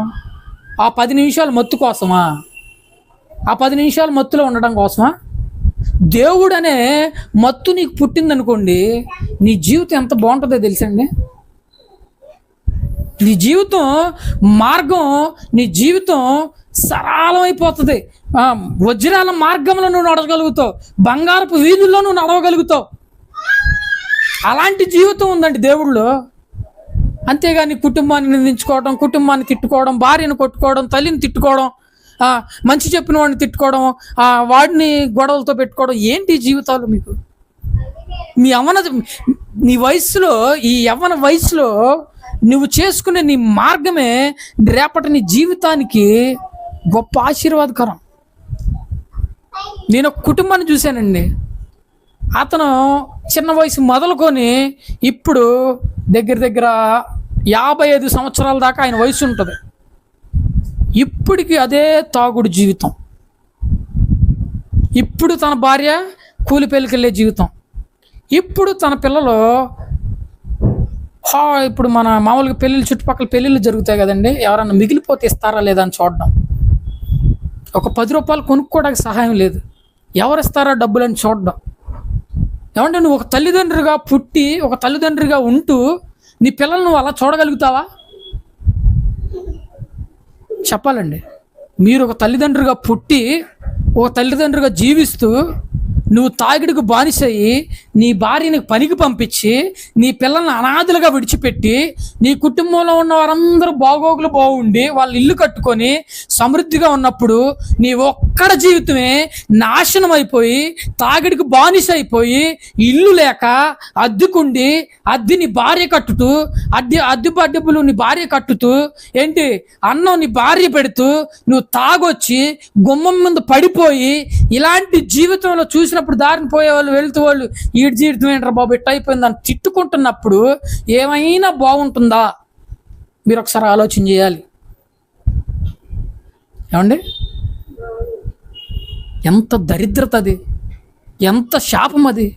ఆ 10 నిమిషాలు మత్తు కోసమా? ఆ 10 నిమిషాలు మత్తులో ఉండడం కోసమా? దేవుడు అనే మత్తు నీకు పుట్టిందనుకోండి, నీ జీవితం ఎంత బాగుంటుందో తెలుసండి. నీ జీవితం మార్గం, నీ జీవితం సరళమైపోతుంది. వజ్రాల మార్గంలో నువ్వు నడవగలుగుతావు, బంగారపు వీధుల్లో నువ్వు నడవగలుగుతావు. అలాంటి జీవితం ఉందండి దేవుళ్ళు. అంతేగాని కుటుంబాన్ని నిందించుకోవడం, కుటుంబాన్ని తిట్టుకోవడం, భార్యను కొట్టుకోవడం, తల్లిని తిట్టుకోవడం, మంచి చెప్పిన వాడిని తిట్టుకోవడం, వాడిని గొడవలతో పెట్టుకోవడం, ఏంటి జీవితాలు మీకు? నీ వయసులో, ఈ యవ్వన వయసులో నువ్వు చేసుకునే నీ మార్గమే రేపటి నీ జీవితానికి గొప్ప ఆశీర్వాదకరం. నేను ఒక కుటుంబాన్ని చూశానండి. అతను చిన్న వయసు మొదలుకొని ఇప్పుడు దగ్గర దగ్గర 55 సంవత్సరాల దాకా ఆయన వయసు ఉంటుంది. ఇప్పటికి అదే తాగుడు జీవితం, ఇప్పుడు తన భార్య కూలి పెళ్ళికెళ్ళే జీవితం, ఇప్పుడు తన పిల్లలు ఇప్పుడు మన మామూలుగా పెళ్ళిళ్ళు, చుట్టుపక్కల పెళ్ళిళ్ళు జరుగుతాయి కదండి, ఎవరన్నా మిగిలిపోతే ఇస్తారా లేదా అని చూడడం. ఒక 10 రూపాయలు కొనుక్కోవడానికి సహాయం లేదు, ఎవరిస్తారా డబ్బులని చూడడం. ఏమంటే నువ్వు ఒక తల్లిదండ్రిగా పుట్టి, ఒక తల్లిదండ్రిగా ఉంటూ నీ పిల్లలు నువ్వు అలా చూడగలుగుతావా? చెప్పాలండి. మీరు ఒక తల్లిదండ్రిగా పుట్టి, ఒక తల్లిదండ్రిగా జీవిస్తూ, నువ్వు తాగిడికి బానిసయ్యి, నీ భార్యని పనికి పంపించి, నీ పిల్లల్ని అనాథలుగా విడిచిపెట్టి, నీ కుటుంబంలో ఉన్న వారందరూ బాగోగులు బాగుండి వాళ్ళు ఇల్లు కట్టుకొని సమృద్ధిగా ఉన్నప్పుడు నీ ఒక్కడ జీవితమే నాశనం అయిపోయి, తాగిడికి బానిస అయిపోయి, ఇల్లు లేక అద్దెకుండి, అద్దె నీ భార్య కట్టుతూ, అద్దె డబ్బులు నీ భార్య కట్టుతూ, ఏంటి అన్నం నీ భార్య పెడుతూ, నువ్వు తాగొచ్చి గుమ్మం ముందు పడిపోయి, ఇలాంటి జీవితంలో చూసిన దారిని పోయే వాళ్ళు, వెళ్తూ వాళ్ళు ఈ జీవితం ఏంట్రా బాబు ఇట్ట అయిపోయింది అని తిట్టుకుంటున్నప్పుడు ఏమైనా బాగుంటుందా? మీరు ఒకసారి ఆలోచన చేయాలి. ఏమండి, ఎంత దరిద్రత అది, ఎంత శాపం అది.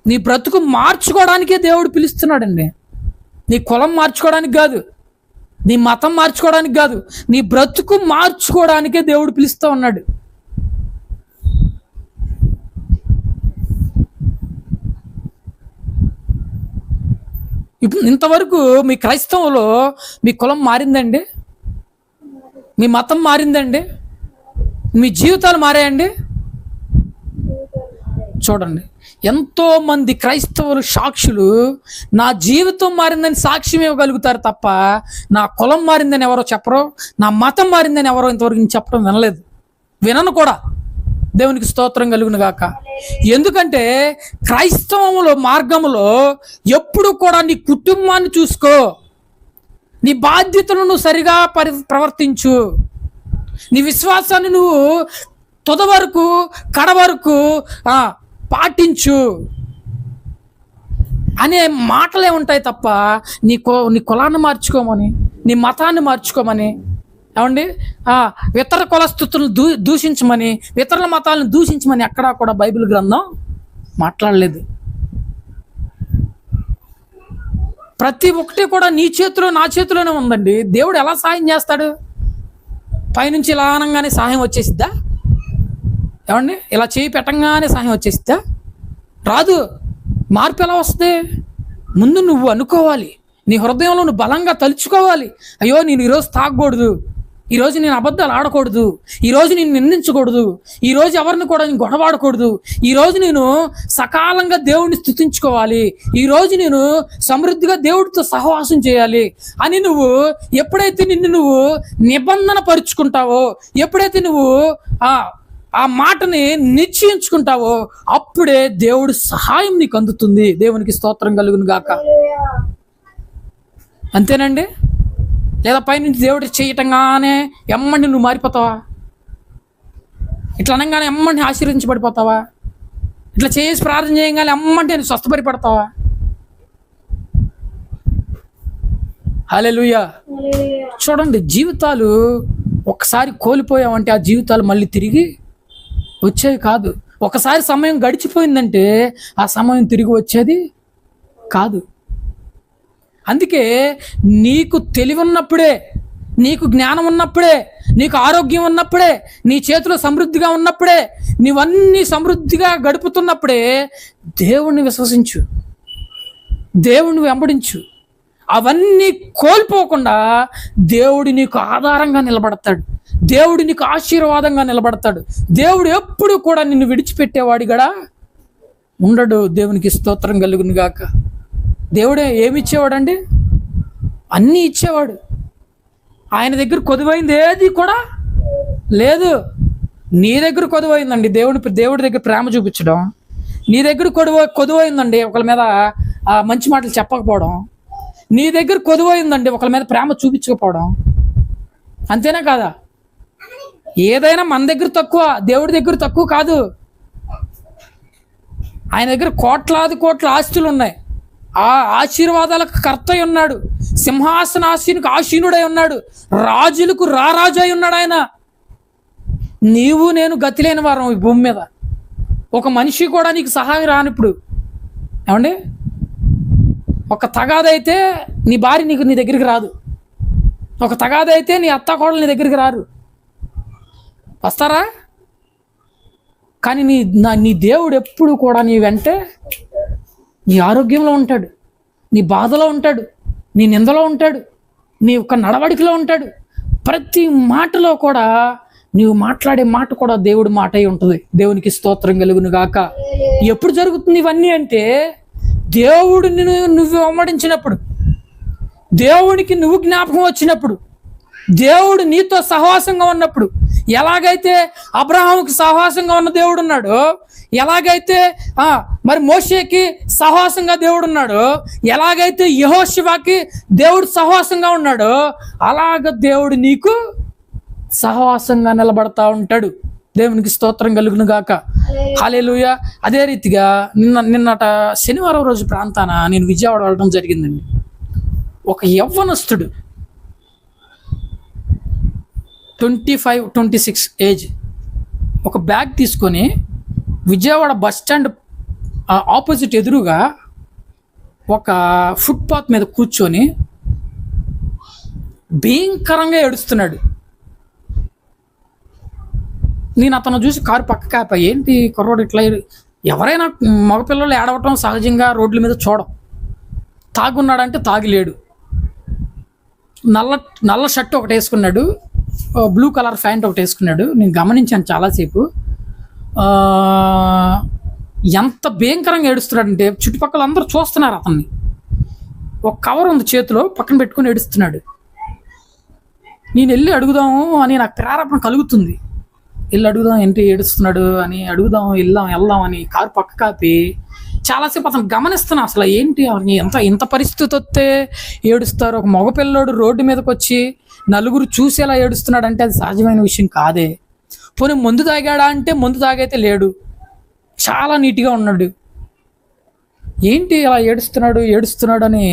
నీ బ్రతుకు మార్చుకోవడానికే దేవుడు పిలుస్తున్నాడండి. నీ కులం మార్చుకోవడానికి కాదు, నీ మతం మార్చుకోవడానికి కాదు, నీ బ్రతుకు మార్చుకోవడానికే దేవుడు పిలుస్తూ ఉన్నాడు. ఇంతవరకు మీ క్రైస్తవంలో మీ కులం మారిందండి? మీ మతం మారిందండి? మీ జీవితాలు మారాయండి? చూడండి, ఎంతోమంది క్రైస్తవులు సాక్షులు నా జీవితం మారిందని సాక్ష్యం ఇవ్వగలుగుతారు తప్ప నా కులం మారిందని ఎవరో చెప్పరు, నా మతం మారిందని ఎవరో ఇంతవరకు చెప్పడం వినలేదు, వినను కూడా. దేవునికి స్తోత్రం కలుగును గాక. ఎందుకంటే క్రైస్తవంలో మార్గంలో ఎప్పుడు కూడా నీ కుటుంబాన్ని చూసుకో, నీ బాధ్యతలను నువ్వు సరిగా ప్రవర్తించు, నీ విశ్వాసాన్ని నువ్వు తుద వరకు కడ వరకు పాటించు అనే మాటలే ఉంటాయి తప్ప నీ కులాన్ని మార్చుకోమని, నీ మతాన్ని మార్చుకోమని, ఏమండి ఇతర కులస్థుతులను దూషించమని, ఇతరుల మతాలను దూషించమని ఎక్కడా కూడా బైబిల్ గ్రంథం మాట్లాడలేదు. ప్రతి ఒక్కటి కూడా నీ చేతిలో నా చేతిలోనే ఉందండి. దేవుడు ఎలా సాయం చేస్తాడు? పైనుంచి ఇలా అనగానే సహాయం వచ్చేసిద్దా? ఏమండి, ఇలా చేయి పెట్టంగానే సహాయం వచ్చేసిద్దా? రాదు. మార్పు ఎలా వస్తుంది? ముందు నువ్వు అనుకోవాలి, నీ హృదయంలో నువ్వు బలంగా తలుచుకోవాలి. అయ్యో నేను ఈరోజు తాగకూడదు, ఈరోజు నేను అబద్ధాలు ఆడకూడదు, ఈరోజు నేను నిందించకూడదు, ఈరోజు ఎవరిని కూడా నేను గొడవాడకూడదు, ఈరోజు నేను సకాలంగా దేవుడిని స్తుతించుకోవాలి, ఈరోజు నేను సమృద్ధిగా దేవుడితో సహవాసం చేయాలి అని నువ్వు ఎప్పుడైతే నిన్ను నువ్వు నిబంధన పరుచుకుంటావో, ఎప్పుడైతే నువ్వు ఆ మాటని నిశ్చయించుకుంటావో అప్పుడే దేవుడి సహాయం నీకు అందుతుంది. దేవునికి స్తోత్రం కలుగును గాక. అంతేనండి. లేదా పైనుంచి దేవుడు చేయటంగానే ఎమ్మంటి నువ్వు మారిపోతావా? ఇట్లా అనగానే ఎమ్మంటి ఆశీర్వదించబడిపోతావా? ఇట్లా చేసి ప్రార్థన చేయగానే ఎమ్మంటి నేను స్వస్థపడిపడతావా? హల్లెలూయా. చూడండి, జీవితాలు ఒకసారి కోల్పోయామంటే ఆ జీవితాలు మళ్ళీ తిరిగి వచ్చేవి కాదు. ఒకసారి సమయం గడిచిపోయిందంటే ఆ సమయం తిరిగి వచ్చేది కాదు. అందుకే నీకు తెలివి ఉన్నప్పుడే, నీకు జ్ఞానం ఉన్నప్పుడే, నీకు ఆరోగ్యం ఉన్నప్పుడే, నీ చేతిలో సమృద్ధిగా ఉన్నప్పుడే, నీవన్నీ సమృద్ధిగా గడుపుతున్నప్పుడే దేవుణ్ణి విశ్వసించు, దేవుణ్ణి వెంబడించు. అవన్నీ కోల్పోకుండా దేవుడు నీకు ఆధారంగా నిలబడతాడు, దేవుడు నీకు ఆశీర్వాదంగా నిలబడతాడు. దేవుడు ఎప్పుడు కూడా నిన్ను విడిచిపెట్టేవాడిగా ఉండడు. దేవునికి స్తోత్రం కలుగును గాక. దేవుడే ఏమి ఇచ్చేవాడండి? అన్నీ ఇచ్చేవాడు. ఆయన దగ్గర కొదువైంది ఏది కూడా లేదు. నీ దగ్గర కొదువైందండి దేవుడి దగ్గర ప్రేమ చూపించడం, నీ దగ్గర కొదువైందండి ఒకళ్ళ మీద మంచి మాటలు చెప్పకపోవడం, నీ దగ్గర కొదువైందండి ఒకళ్ళ మీద ప్రేమ చూపించకపోవడం. అంతేనా కాదా? ఏదైనా మన దగ్గర తక్కువ, దేవుడి దగ్గర తక్కువ కాదు. ఆయన దగ్గర కోట్లాది కోట్ల ఆస్తులు ఉన్నాయి. ఆ ఆశీర్వాదాలకు కర్త అయి ఉన్నాడు. సింహాసనాసీనుకు ఆసీనుడై ఉన్నాడు. రాజులకు రారాజు అయి ఉన్నాడు ఆయన. నీవు నేను గతి లేని వారం ఈ భూమి మీద. ఒక మనిషి కూడా నీకు సహాయం రానిప్పుడు. ఏమండి, ఒక తగాదైతే నీ భార్య నీ దగ్గరికి రాదు. ఒక తగాదైతే నీ అత్త కోడలు నీ దగ్గరికి రారు. వస్తారా? కానీ నీ దేవుడు ఎప్పుడు కూడా నీ వెంటే, నీ ఆరోగ్యంలో ఉంటాడు, నీ బాధలో ఉంటాడు, నీ నిందలో ఉంటాడు, నీ యొక్క నడవడికలో ఉంటాడు. ప్రతి మాటలో కూడా నీవు మాట్లాడే మాట కూడా దేవుడి మాట అయి ఉంటుంది. దేవునికి స్తోత్రం కలుగును గాక. ఎప్పుడు జరుగుతుంది ఇవన్నీ అంటే, దేవుడిని నువ్వు వెంబడించినప్పుడు, దేవునికి నువ్వు జ్ఞాపకం వచ్చినప్పుడు, దేవుడు నీతో సహవాసంగా ఉన్నప్పుడు. ఎలాగైతే అబ్రహాముకి సహవాసంగా ఉన్న దేవుడు ఉన్నాడో, ఎలాగైతే మరి మోషేకి సహవాసంగా దేవుడు ఉన్నాడో, ఎలాగైతే యెహోషువకి దేవుడు సహవాసంగా ఉన్నాడో, అలాగ దేవుడు నీకు సహవాసంగా నిలబడతా ఉంటాడు. దేవునికి స్తోత్రం కలుగును గాక. హల్లెలూయా. అదే రీతిగా నిన్నట శనివారం రోజు ప్రాంతాన నేను విజయవాడ వెళ్ళడం జరిగిందండి. ఒక యవ్వనస్తుడు 25-26 ఏజ్, ఒక బ్యాగ్ తీసుకొని విజయవాడ బస్ స్టాండ్ ఆపోజిట్ ఎదురుగా ఒక ఫుట్పాత్ మీద కూర్చొని భయంకరంగా ఏడుస్తున్నాడు. నేను అతను చూసి కారు పక్క కాపా, ఏంటి కుర్రోడు ఇట్లా? ఎవరైనా మగపిల్లలు ఏడవటం సహజంగా రోడ్ల మీద చూడం. తాగున్నాడంటే తాగిలేడు. నల్ల షర్ట్ ఒకటి వేసుకున్నాడు, బ్లూ కలర్ ప్యాంట్ ఒకటి వేసుకున్నాడు. నేను గమనించాను చాలాసేపు. ఎంత భయంకరంగా ఏడుస్తున్నాడంటే చుట్టుపక్కల అందరూ చూస్తున్నారు అతన్ని. ఒక కవర్ ఉంది చేతిలో, పక్కన పెట్టుకుని ఏడుస్తున్నాడు. నేను వెళ్ళి అడుగుదాము అని నాకు ప్రేరేపణ కలుగుతుంది. వెళ్ళి అడుగుదాం, ఏంటి ఏడుస్తున్నాడు అని అడుగుదాం, వెళ్దాం అని కారు పక్క కాపి చాలాసేపు అతను గమనిస్తున్నా. అసలు ఏంటి ఇంత పరిస్థితి వస్తే ఏడుస్తారు? ఒక మగపిల్లోడు రోడ్డు మీదకి వచ్చి నలుగురు చూసేలా ఏడుస్తున్నాడు అంటే అది సహజమైన విషయం కాదే. పోనీ మందు తాగాడా అంటే మందు తాగైతే లేడు, చాలా నీట్గా ఉన్నాడు. ఏంటి అలా ఏడుస్తున్నాడు అని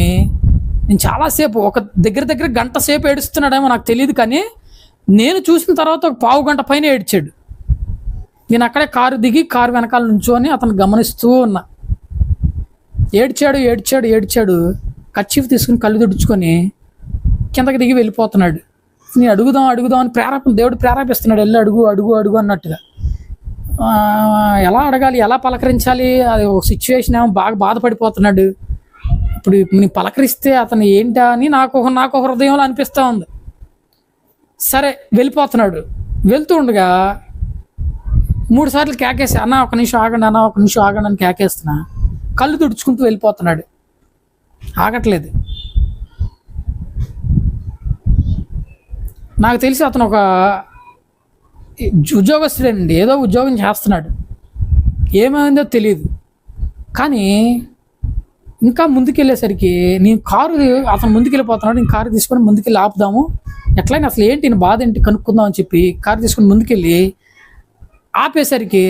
నేను చాలాసేపు, ఒక దగ్గర గంట సేపు ఏడుస్తున్నాడేమో నాకు తెలియదు, కానీ నేను చూసిన తర్వాత ఒక పావు గంట పైన ఏడ్చాడు. నేను అక్కడే కారు దిగి కారు వెనకాల నుంచోని అతను గమనిస్తూ ఉన్నా. ఏడ్చాడు. కర్చీఫ్ తీసుకుని కళ్ళు తుడుచుకొని కిందకి దిగి వెళ్ళిపోతున్నాడు. నేను అడుగుదాం అని దేవుడు ప్రేరేపిస్తున్నాడు. వెళ్ళి అడుగు అన్నట్టుగా. ఎలా అడగాలి, ఎలా పలకరించాలి, అది ఒక సిచ్యువేషన్ ఏమో బాగా బాధపడిపోతున్నాడు. ఇప్పుడు నేను పలకరిస్తే అతను ఏంటా అని నాకు ఒక హృదయంలో అనిపిస్తూ ఉంది. సరే వెళ్ళిపోతున్నాడు. వెళ్తూ ఉండగా 3 సార్లు కేకేసి, అన్న ఒక నిమిషం ఆగండి అని కేకేస్తున్నా. కళ్ళు తుడుచుకుంటూ వెళ్ళిపోతున్నాడు, ఆగట్లేదు. నాకు తెలిసి అతను ఒక ఉద్యోగస్తుడేనండి, ఏదో ఉద్యోగం చేస్తున్నాడు. ఏమైందో తెలియదు. కానీ ఇంకా ముందుకెళ్ళేసరికి అతను ముందుకెళ్ళిపోతున్నాడు. నేను కారు తీసుకొని ముందుకెళ్ళి ఆపుదాము, ఎట్లయినా అసలు ఏంటి బాధ ఏంటి కనుక్కుందాం అని చెప్పి కారు తీసుకొని ముందుకెళ్ళి ఆపేసరికి,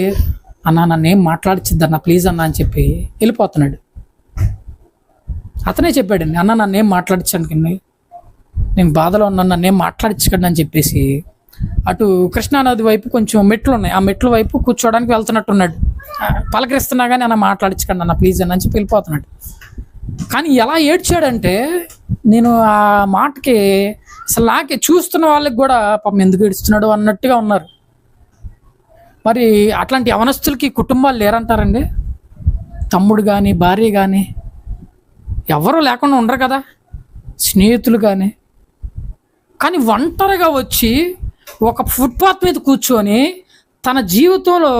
అన్న నన్నేం మాట్లాడిచ్చిద్దన్న ప్లీజ్ అన్న అని చెప్పి వెళ్ళిపోతున్నాడు. అతనే చెప్పాడండి, అన్న నన్నేం మాట్లాడించండి, నేను బాధలో ఉన్నాను, నన్నేం మాట్లాడించకండి అని చెప్పేసి అటు కృష్ణానది వైపు కొంచెం మెట్లు ఉన్నాయి, ఆ మెట్ల వైపు కూర్చోడానికి వెళ్తున్నట్టున్నాడు. పలకరిస్తున్నా కానీ అన్న మాట్లాడించకండి అన్న ప్లీజ్ అని చెప్పి వెళ్ళిపోతున్నాడు. కానీ ఎలా ఏడ్చాడంటే, నేను ఆ మాటకి అసలు నాకే చూస్తున్న వాళ్ళకి కూడా పాపం ఎందుకు ఏడుస్తున్నాడు అన్నట్టుగా ఉన్నారు. మరి అట్లాంటి యవనస్తులకి కుటుంబాలు లేరంటారండి? తమ్ముడు కానీ భార్య కానీ ఎవరు లేకుండా ఉండరు కదా, స్నేహితులు కానీ ఒంటరిగా వచ్చి ఒక ఫుట్పాత్ మీద కూర్చొని తన జీవితంలో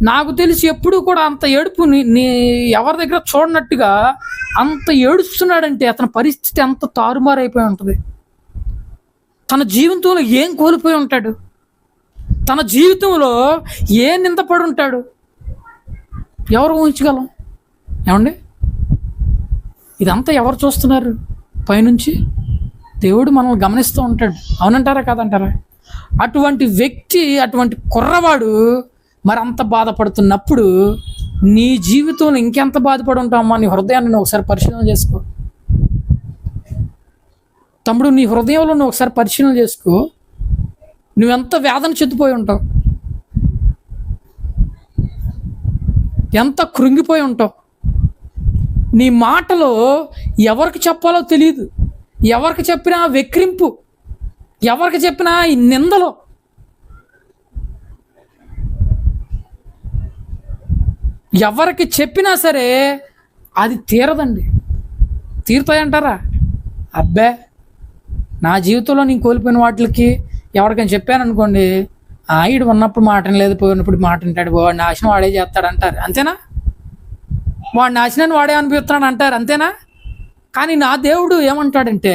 నాకు తెలిసి ఎప్పుడు కూడా అంత ఏడుపు ఎవరి దగ్గర చూడనట్టుగా అంత ఏడుస్తున్నాడంటే అతని పరిస్థితి ఎంత తారుమారైపోయి ఉంటుంది. తన జీవితంలో ఏం కోల్పోయి ఉంటాడు, తన జీవితంలో ఏ నిందపడి ఉంటాడు, ఎవరు ఊహించగలం? ఏమండి, ఇదంతా ఎవరు చూస్తున్నారు? పైనుంచి దేవుడు మనల్ని గమనిస్తూ ఉంటాడు. అవునంటారా కాదంటారా? అటువంటి వ్యక్తి, అటువంటి కుర్రవాడు మరి అంత బాధపడుతున్నప్పుడు నీ జీవితంలో ఇంకెంత బాధపడి ఉంటావమ్మా? నీ హృదయాన్ని నువ్వు ఒకసారి పరిశీలన చేసుకో తమ్ముడు. నీ హృదయంలో నువ్వు ఒకసారి పరిశీలన చేసుకో. నువ్వెంత వేదన చెందిపోయి ఉంటావు, ఎంత కృంగిపోయి ఉంటావు. నీ మాటలో ఎవరికి చెప్పాలో తెలియదు, ఎవరికి చెప్పినా వెక్రింపు, ఎవరికి చెప్పినా ఈ నిందలో. ఎవరికి చెప్పినా సరే అది తీరదండి. తీరుతాయంటారా? అబ్బే, నా జీవితంలో నేను కోల్పోయిన వాటికి ఎవరికైనా చెప్పాను అనుకోండి, ఈడు ఉన్నప్పుడు మాట లేదు, పోయినప్పుడు మాట వింటాడు, వాడు నాశనం వాడే చేస్తాడు అంటారు. అంతేనా? వాడు నాశనాన్ని వాడే అనిపిస్తున్నాడు అంటారు. అంతేనా? కానీ నా దేవుడు ఏమంటాడంటే,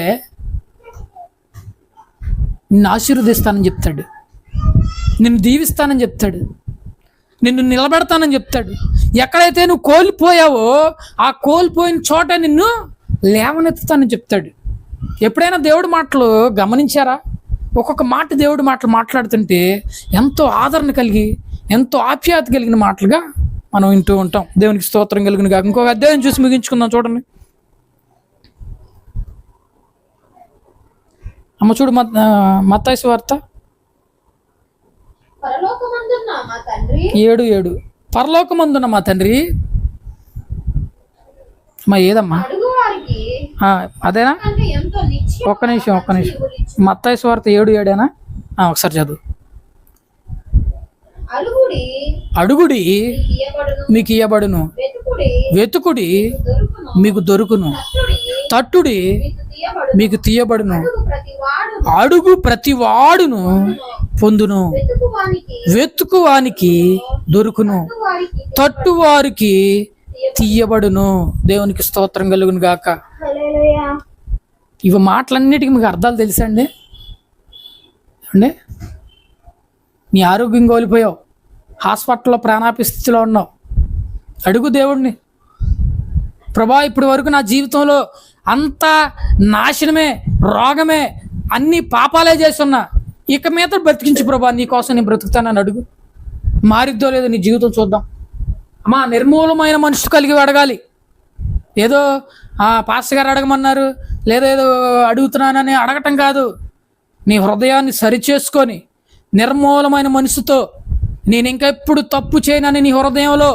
నిన్ను ఆశీర్వదిస్తానని చెప్తాడు, నిన్ను దీవిస్తానని చెప్తాడు, నిన్ను నిలబెడతానని చెప్తాడు. ఎక్కడైతే నువ్వు కోల్పోయావో ఆ కోల్పోయిన చోట నిన్ను లేవనెత్తుతానని చెప్తాడు. ఎప్పుడైనా దేవుడి మాటలు గమనించారా? ఒక్కొక్క మాట దేవుడి మాటలు మాట్లాడుతుంటే ఎంతో ఆదరణ కలిగి, ఎంతో ఆప్యాయత కలిగిన మాటలుగా మనం వింటూ ఉంటాం. దేవునికి స్తోత్రం కలిగిన కాక. ఇంకొక అధ్యాయం చూసి ముగించుకుందాం. చూడండి అమ్మ, చూడు మత్తయి సువార్త 7:7. పరలోకమందున్న మా తండ్రి. మా ఏదమ్మా? అదేనా? ఒక్క నిమిషం. మత్తయి సువార్త 7:7 ఒకసారి చదువు. అడుగుడి మీకు ఇయ్యబడును, వెతుకుడి మీకు దొరుకును, తట్టుడి మీకు తీయబడును, అడుగు ప్రతి వాడును పొందును, వెతుకువానికి దొరుకును, తట్టువారికి తీయబడును. దేవునికి స్తోత్రం కలుగును గాక. ఇవి మాటలన్నిటికీ మీకు అర్థాలు తెలుసా అండి? అండి, నీ ఆరోగ్యం కోల్పోయావు, హాస్పిటల్లో ప్రాణాపాయ స్థితిలో ఉన్నావు, అడుగు దేవుడిని, ప్రభా ఇప్పటి వరకు నా జీవితంలో అంతా నాశనమే, రోగమే, అన్ని పాపాలే చేస్తున్నా, ఇక మీద బ్రతికించు ప్రభా, నీకోసం నేను బ్రతుకుతానని అడుగు. మారిద్దో లేదో నీ జీవితం చూద్దాం. అమ్మా, నిర్మూలమైన మనసు కలిగి అడగాలి. ఏదో పాస్టర్ గారు అడగమన్నారు, ఏదో అడుగుతున్నానని అడగటం కాదు. నీ హృదయాన్ని సరిచేసుకొని నిర్మూలమైన మనసుతో, నేను ఇంకా ఎప్పుడు తప్పు చేయనని నీ హృదయంలో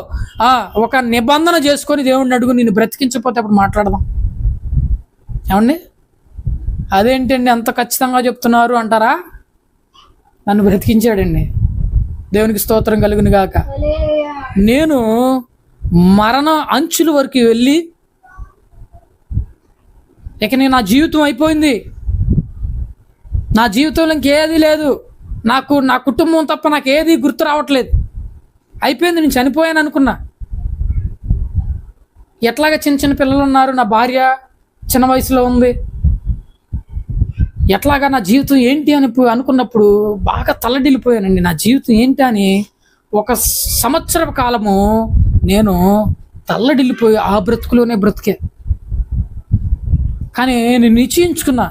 ఒక నిబంధన చేసుకొని దేవుడిని అడుగు. నిన్ను బ్రతికించకపోతే అప్పుడు మాట్లాడదాం. ఏమండి, అదేంటండి అంత ఖచ్చితంగా చెప్తున్నారు అంటారా? నన్ను బ్రతికించాడండి. దేవునికి స్తోత్రం కలుగును గాక. నేను మరణ అంచుల వరకు వెళ్ళి, ఇక నేను నా జీవితం అయిపోయింది, నా జీవితంలో ఇంకేది లేదు, నాకు నా కుటుంబం తప్ప నాకు ఏది గుర్తు రావట్లేదు, అయిపోయింది, నేను చనిపోయాను అనుకున్నా. ఎట్లాగా చిన్న పిల్లలు ఉన్నారు, నా భార్య చిన్న వయసులో ఉంది, ఎట్లాగా నా జీవితం ఏంటి అని అనుకున్నప్పుడు బాగా తల్లడిల్లిపోయానండి. నా జీవితం ఏంటి అని 1 సంవత్సర కాలము నేను తల్లడిల్లిపోయి ఆ బ్రతుకులోనే బ్రతికే. కానీ నేను నిశ్చయించుకున్నా,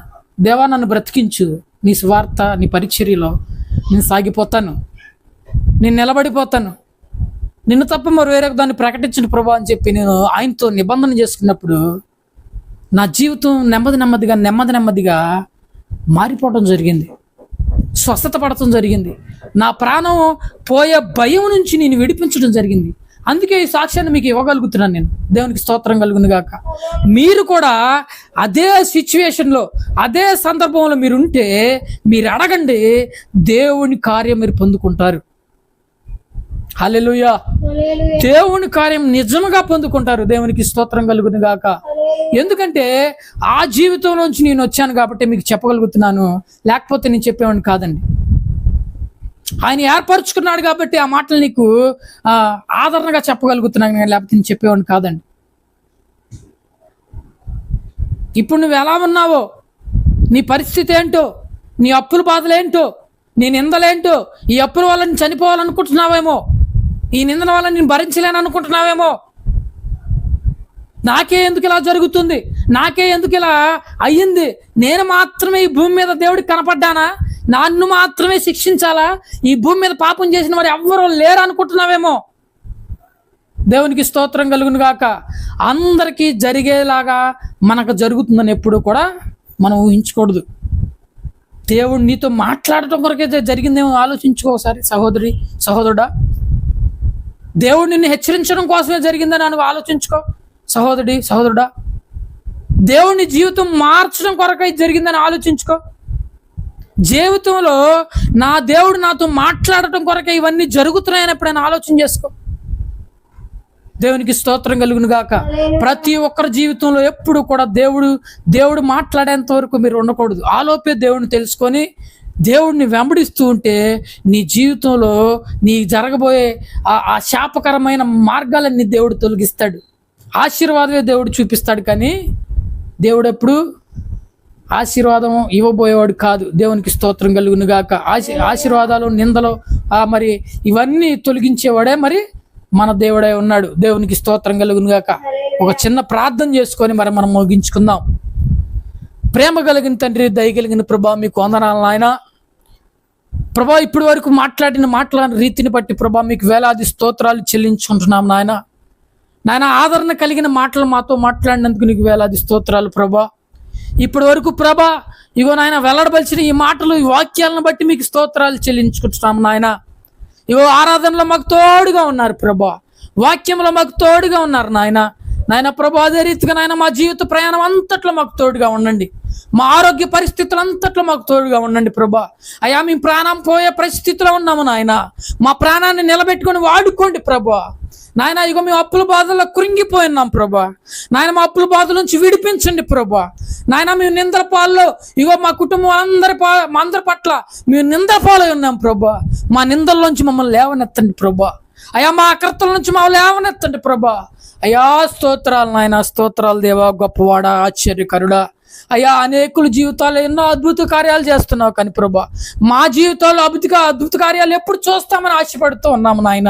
దేవా నన్ను బ్రతికించు, నీ స్వార్థ, నీ పరిచర్యలో నేను సాగిపోతాను, నేను నిలబడిపోతాను, నిన్ను తప్ప మరి వేరే దాన్ని ప్రకటించిన ప్రభా అని చెప్పి నేను ఆయనతో నిబంధన చేసుకున్నప్పుడు నా జీవితం నెమ్మదిగా మారిపోవడం జరిగింది, స్వస్థత పడటం జరిగింది, నా ప్రాణం పోయే భయం నుంచి నేను విడిపించడం జరిగింది. అందుకే ఈ సాక్ష్యాన్ని మీకు ఇవ్వగలుగుతున్నాను నేను. దేవునికి స్తోత్రం కలుగును గాక. మీరు కూడా అదే సిచ్యువేషన్లో, అదే సందర్భంలో మీరు ఉంటే మీరు అడగండి, దేవుని కార్యం మీరు పొందుకుంటారు. హల్లెలూయా. దేవుని కార్యం నిజంగా పొందుకుంటారు. దేవునికి స్తోత్రం కలుగును గాక. ఎందుకంటే ఆ జీవితంలోంచి నేను వచ్చాను కాబట్టి మీకు చెప్పగలుగుతున్నాను, లేకపోతే నేను చెప్పేవాడిని కాదండి. ఆయన ఏర్పరచుకున్నాడు కాబట్టి ఆ మాటలు నీకు ఆదరణగా చెప్పగలుగుతున్నాను, లేకపోతే నేను చెప్పేవాడిని కాదండి. ఇప్పుడు నువ్వు ఎలా ఉన్నావో, నీ పరిస్థితి ఏంటో, నీ అప్పుల బాధలేంటో, నీ నిందలేంటో, ఈ అప్పుల వల్ల నేను చనిపోవాలనుకుంటున్నావేమో, ఈ నిందల వల్ల నేను భరించలేను అనుకుంటున్నావేమో, నాకే ఎందుకు ఇలా జరుగుతుంది, నాకే ఎందుకు ఇలా అయ్యింది, నేను మాత్రమే ఈ భూమి మీద దేవుడికి కనపడ్డానా, నన్ను మాత్రమే శిక్షించాలా, ఈ భూమి మీద పాపం చేసిన వారు ఎవ్వరూ లేరు అనుకుంటున్నావేమో. దేవునికి స్తోత్రం కలుగును గాక. అందరికీ జరిగేలాగా మనకు జరుగుతుందని ఎప్పుడు కూడా మనం ఊహించకూడదు. దేవుడు నీతో మాట్లాడటం కొరకైతే జరిగిందేమో ఆలోచించుకో ఒకసారి సహోదరి సహోదరుడా. దేవుడు నిన్ను హెచ్చరించడం కోసమే జరిగిందని నువ్వు ఆలోచించుకో సహోదరి సహోదరుడా. దేవుని జీవితం మార్చడం కొరకై జరిగిందని ఆలోచించుకో. జీవితంలో నా దేవుడు నాతో మాట్లాడటం కొరకై ఇవన్నీ జరుగుతున్నాయని ఎప్పుడైనా ఆలోచన చేసుకో. దేవునికి స్తోత్రం కలుగును గాక. ప్రతి ఒక్కరి జీవితంలో ఎప్పుడు కూడా దేవుడు మాట్లాడేంత వరకు మీరు ఉండకూడదు. ఆలోపే దేవుడిని తెలుసుకొని దేవుడిని వెంబడిస్తూ ఉంటే నీ జీవితంలో నీ జరగబోయే ఆ శాపకరమైన మార్గాలన్నీ దేవుడు తొలగిస్తాడు. ఆశీర్వాదమే దేవుడు చూపిస్తాడు, కానీ దేవుడు ఎప్పుడు ఆశీర్వాదం ఇవ్వబోయేవాడు కాదు. దేవునికి స్తోత్రం కలుగును గాక. ఆశీర్వాదాలు నిందలు మరి ఇవన్నీ తొలగించేవాడే మరి మన దేవుడై ఉన్నాడు. దేవునికి స్తోత్రం కలుగును గాక. ఒక చిన్న ప్రార్థన చేసుకొని మరి మనం ముగించుకుందాం. ప్రేమ కలిగిన తండ్రి, దయ కలిగిన ప్రభా, మీకు వందనాలు నాయన. ప్రభా, ఇప్పటి వరకు మాట్లాడిన రీతిని బట్టి ప్రభా మీకు వేలాది స్తోత్రాలు చెల్లించుకుంటున్నాం నాయన. ఆదరణ కలిగిన మాటలు మాతో మాట్లాడినందుకు నీకు వేలాది స్తోత్రాలు ప్రభా. ఇప్పటి వరకు ప్రభా ఇగో నాయన వెల్లడబలిచిన ఈ మాటలు, ఈ వాక్యాలను బట్టి మీకు స్తోత్రాలు చెల్లించుకుంటున్నాం నాయన. ఇగో ఆరాధనలో మాకు తోడుగా ఉన్నారు ప్రభా, వాక్యంలో మాకు తోడుగా ఉన్నారు నాయన ప్రభా. అదే రీతిగా నాయన మా జీవిత ప్రయాణం అంతట్లో మాకు తోడుగా ఉండండి. మా ఆరోగ్య పరిస్థితులు అంతట్లో మాకు తోడుగా ఉండండి ప్రభా. అయ్యా మేము ప్రాణం పోయే పరిస్థితిలో ఉన్నాము నాయన, మా ప్రాణాన్ని నిలబెట్టుకొని వాడుకోండి ప్రభా. నాయన ఇగో మేము అప్పుల బాధల్లో కృంగిపోయినాం ప్రభా. నాయన మా అప్పుల బాధల నుంచి విడిపించండి ప్రభా. నాయన మేము నిందల పాల్లో ఇగో మా కుటుంబం అందరి పట్ల మేము నిందల పాలై ఉన్నాం ప్రభా. మా నిందల్లోంచి మమ్మల్ని లేవనెత్తండి ప్రభా. అయ్యా మా అకర్తల నుంచి మమ్మల్ని లేవనెత్తండి ప్రభా. అయ్యా స్తోత్రాలు నాయన, స్తోత్రాలు దేవా, గొప్పవాడా, ఆశ్చర్యకరుడా. అయ్యా అనేకుల జీవితాల్లో ఎన్నో అద్భుత కార్యాలు చేస్తున్నావు, కానీ ప్రభా మా జీవితాల్లో అద్భుత కార్యాలు ఎప్పుడు చూస్తామని ఆశపడుతూ ఉన్నాము నాయన.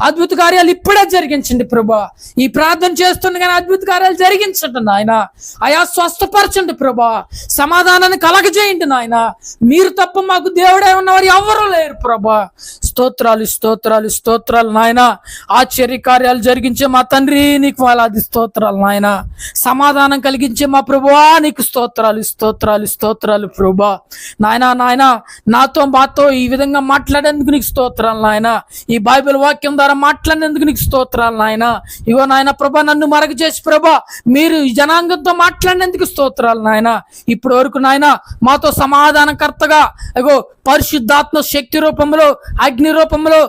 అద్భుత కార్యాలు ఇప్పుడే జరిగించండి ప్రభా. ఈ ప్రార్థన చేస్తుండగానే అద్భుత కార్యాలు జరిగించండి నాయన. అయా స్వస్థపరచండి ప్రభా. సమాధానాన్ని కలగజేయండి నాయన. మీరు తప్ప మాకు దేవుడే ఉన్నవారు ఎవరూ లేరు ప్రభా. స్తోత్రాలు స్తోత్రాలు స్తోత్రాలు నాయన. ఆశ్చర్య కార్యాలు జరిగించే మా తండ్రి నీకు వేలాది స్తోత్రాలు నాయన. సమాధానం కలిగించే మా ప్రభువా నీకు స్తోత్రాలు స్తోత్రాలు స్తోత్రాలు ప్రభా. నాయన నాతో మాతో ఈ విధంగా మాట్లాడేందుకు నీకు స్తోత్రాలు నాయన. ఈ బైబిల్ వాక్యం ద్వారా మాట్లాడినందుకు నీకు స్తోత్రాలు నాయన. ఇగో నాయన ప్రభా, నన్ను మరగ చేసి ప్రభా మీరు ఈ జనాంగంతో మాట్లాడినందుకు స్తోత్రాలు నాయన. ఇప్పటి వరకు నాయన మాతో సమాధానకర్తగా ఇగో పరిశుద్ధాత్మ శక్తి రూపంలో, అగ్ని రూపంలో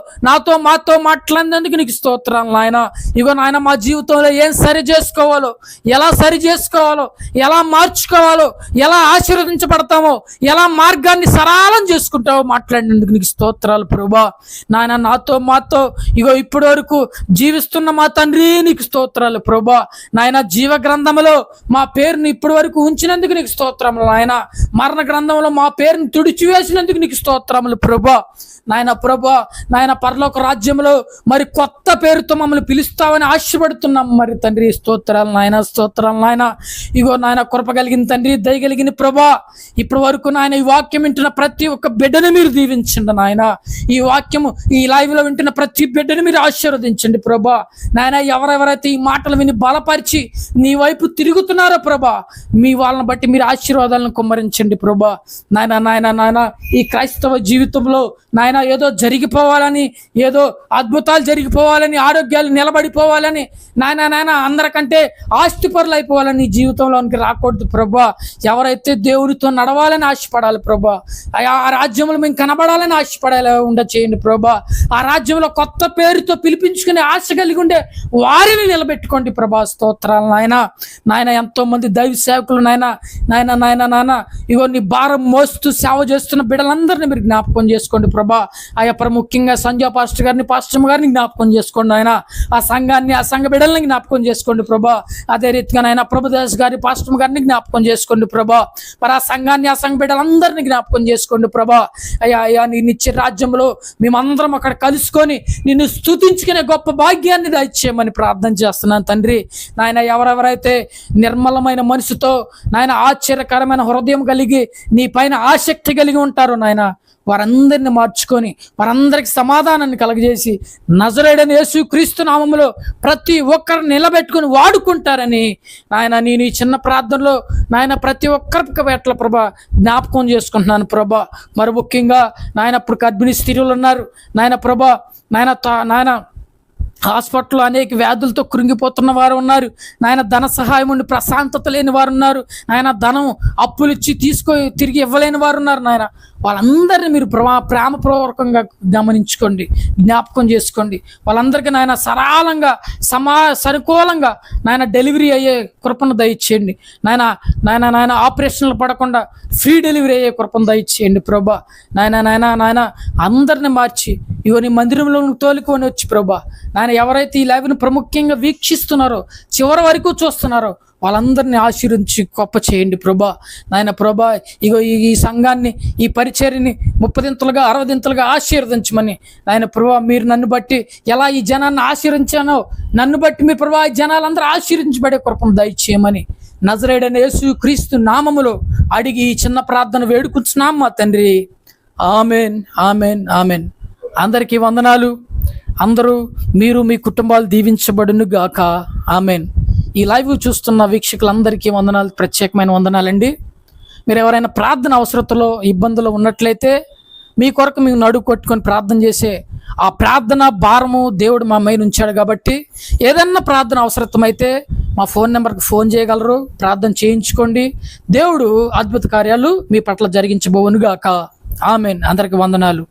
మాతో మాట్లాడినందుకు నీకు స్తోత్రాలు నాయన. ఇగో నాయన మా జీవితంలో ఏం సరి చేసుకోవాలో, ఎలా సరి చేసుకోవాలో, ఎలా మార్చుకోవాలో, ఎలా ఆశీర్వదించబడతామో, ఎలా మార్గాన్ని సరళం చేసుకుంటావో మాట్లాడినందుకు నీకు స్తోత్రాలు ప్రభా. నాయన మాతో ఇగో ఇప్పటి వరకు జీవిస్తున్న మా తండ్రి నీకు స్తోత్రాలు ప్రభా. నాయన జీవ గ్రంథంలో మా పేరుని ఇప్పటి వరకు ఉంచినందుకు నీకు స్తోత్రములు నాయన. మరణ గ్రంథంలో మా పేరుని తుడిచివేసినందుకు నీకు స్తోత్రములు ప్రభా. నాయన పరలోక రాజ్యంలో మరి కొత్త పేరుతో మమ్మల్ని పిలుస్తావని ఆశపడుతున్నాం మరి తండ్రి. స్తోత్రాలు నాయన, స్తోత్రాలు నాయన. ఇగో నాయన కృప కలిగిన తండ్రి, దయగలిగిన ప్రభా, ఇప్పటి వరకు నాయన ఈ వాక్యం వింటున్న ప్రతి ఒక్క బిడ్డను మీరు దీవించండి నాయన. ఈ వాక్యము ఈ లైవ్ లో వింటున్న ప్రతి బిడ్డను మీరు ఆశీర్వదించండి ప్రభా. నాయన ఎవరెవరైతే ఈ మాటలు విని బలపరిచి నీ వైపు తిరుగుతున్నారో ప్రభా, మీ వాళ్ళని బట్టి మీరు ఆశీర్వాదాలను కుమ్మరించండి ప్రభా. నాయన ఈ క్రైస్తవ జీవితంలో నాయన ఏదో జరిగిపోవాలని, ఏదో అద్భుతాలు జరిగిపోవాలని, ఆరోగ్యాలు నిలబడిపోవాలని, నాయన అందరికంటే ఆస్తిపరులు అయిపోవాలని జీవితంలోనికి రాకూడదు ప్రభా. ఎవరైతే దేవుడితో నడవాలని ఆశపడాలి ప్రభా, ఆ రాజ్యంలో మేము కనబడాలని ఆశపడాలి చేయండి ప్రభా. ఆ రాజ్యంలో కొత్త పేరుతో పిలిపించుకునే ఆశ కలిగి ఉండే వారిని నిలబెట్టుకోండి ప్రభా. స్తోత్రాలు నాయన. ఎంతో మంది దైవ సేవకులు నాయన ఇగో నీ భారం మోస్తూ సేవ చేస్తున్న బిడ్డలందరినీ మీరు జ్ఞాపకం చేసుకోండి ప్రభా. ఆయా ముఖ్యంగా సంజయ్ పాస్టర్ గారిని జ్ఞాపకం చేసుకోండి ఆయన. ఆ సంఘాన్ని, ఆ సంఘ బిడ్డల్ని జ్ఞాపకం చేసుకోండి ప్రభా. అదే రీతిగా నాయన ప్రభుదాస్ గారి పాస్టర్ గారిని జ్ఞాపకం చేసుకోండి ప్రభా. మరి ఆ సంఘాన్ని, ఆ సంఘ బిడ్డలందరినీ జ్ఞాపకం చేసుకోండి ప్రభా. అయ్యా నీ నిత్య రాజ్యంలో మేమందరం అక్కడ కలుసుకొని నిన్ను స్తుతించుకునే గొప్ప భాగ్యాన్ని దయచేయమని ప్రార్థన చేస్తున్నాను తండ్రి. నాయన ఎవరెవరైతే నిర్మలమైన మనసుతో నాయన ఆశ్చర్యకరమైన హృదయం కలిగి నీ పైన ఆసక్తి కలిగి ఉంటారో నాయన, వారందరిని మార్చుకొని వారందరికి సమాధానాన్ని కలగజేసి నజరేయుడైన యేసుక్రీస్తు నామములో ప్రతి ఒక్కరు నిలబెట్టుకొని వాడుకుంటారని నాయన నేను ఈ చిన్న ప్రార్థనలో నాయన ప్రతి ఒక్కరికి ఎట్ల ప్రభా జ్ఞాపకం చేసుకుంటున్నాను ప్రభా. మరి ముఖ్యంగా నాయన ఇప్పుడు గర్భిణీ స్త్రీలు ఉన్నారు నాయన ప్రభా. నాయన హాస్పిటల్లో అనేక వ్యాధులతో కృంగిపోతున్న వారు ఉన్నారు నాయన. ధన సహాయం ఉండి ప్రశాంతత లేని వారు ఉన్నారు నాయన. ధనం అప్పులు ఇచ్చి తిరిగి ఇవ్వలేని వారు ఉన్నారు నాయన. వాళ్ళందరినీ మీరు ప్రేమపూర్వకంగా గమనించుకోండి, జ్ఞాపకం చేసుకోండి. వాళ్ళందరికీ నాయన సరళంగా సనుకూలంగా నాయన డెలివరీ అయ్యే కృపను దయచేయండి నాయన. ఆపరేషన్లు పడకుండా ఫ్రీ డెలివరీ అయ్యే కృపను దయచేయండి ప్రభా. నాయన అందరిని మార్చి ఇగో నీ మందిరంలో తోలుకొని వచ్చి ప్రభా నాయన ఎవరైతే ఈ లైవ్ని ప్రాముఖ్యంగా వీక్షిస్తున్నారో చివరి వరకు చూస్తున్నారో వాళ్ళందరినీ ఆశీర్వించి గొప్ప చేయండి ప్రభా. నాయన ప్రభా ఇగో ఈ సంఘాన్ని ఈ పరిచర్యని 30 దింతలుగా 60 దింతలుగా ఆశీర్వదించమని నాయన ప్రభా. మీరు నన్ను బట్టి ఎలా ఈ జనాన్ని ఆశీర్వించానో నన్ను బట్టి మీరు ప్రభా ఈ జనాలందరూ ఆశీర్వించబడే కృపను దయచేయమని నజరేయుడైన యేసుక్రీస్తు నామములో అడిగి ఈ చిన్న ప్రార్థన వేడుకుంటున్నాం మా తండ్రి. Amen amen amen. అందరికీ వందనాలు. అందరూ మీరు మీ కుటుంబాలు దీవించబడును గాక. ఆమెన్. ఈ లైవ్ చూస్తున్న వీక్షకులందరికీ వందనాలు, ప్రత్యేకమైన వందనాలండి. మీరు ఎవరైనా ప్రార్థన అవసరతలో ఇబ్బందులు ఉన్నట్లయితే మీ కొరకు మేము నడుము కొట్టుకొని ప్రార్థన చేసే ఆ ప్రార్థన భారము దేవుడు మా మీద ఉంచాడు కాబట్టి ఏదన్నా ప్రార్థన అవసరమైతే మా ఫోన్ నెంబర్కి ఫోన్ చేయగలరు, ప్రార్థన చేయించుకోండి. దేవుడు అద్భుత కార్యాలు మీ పట్ల జరిగించబోవును గాక. ఆమెన్. అందరికీ వందనాలు.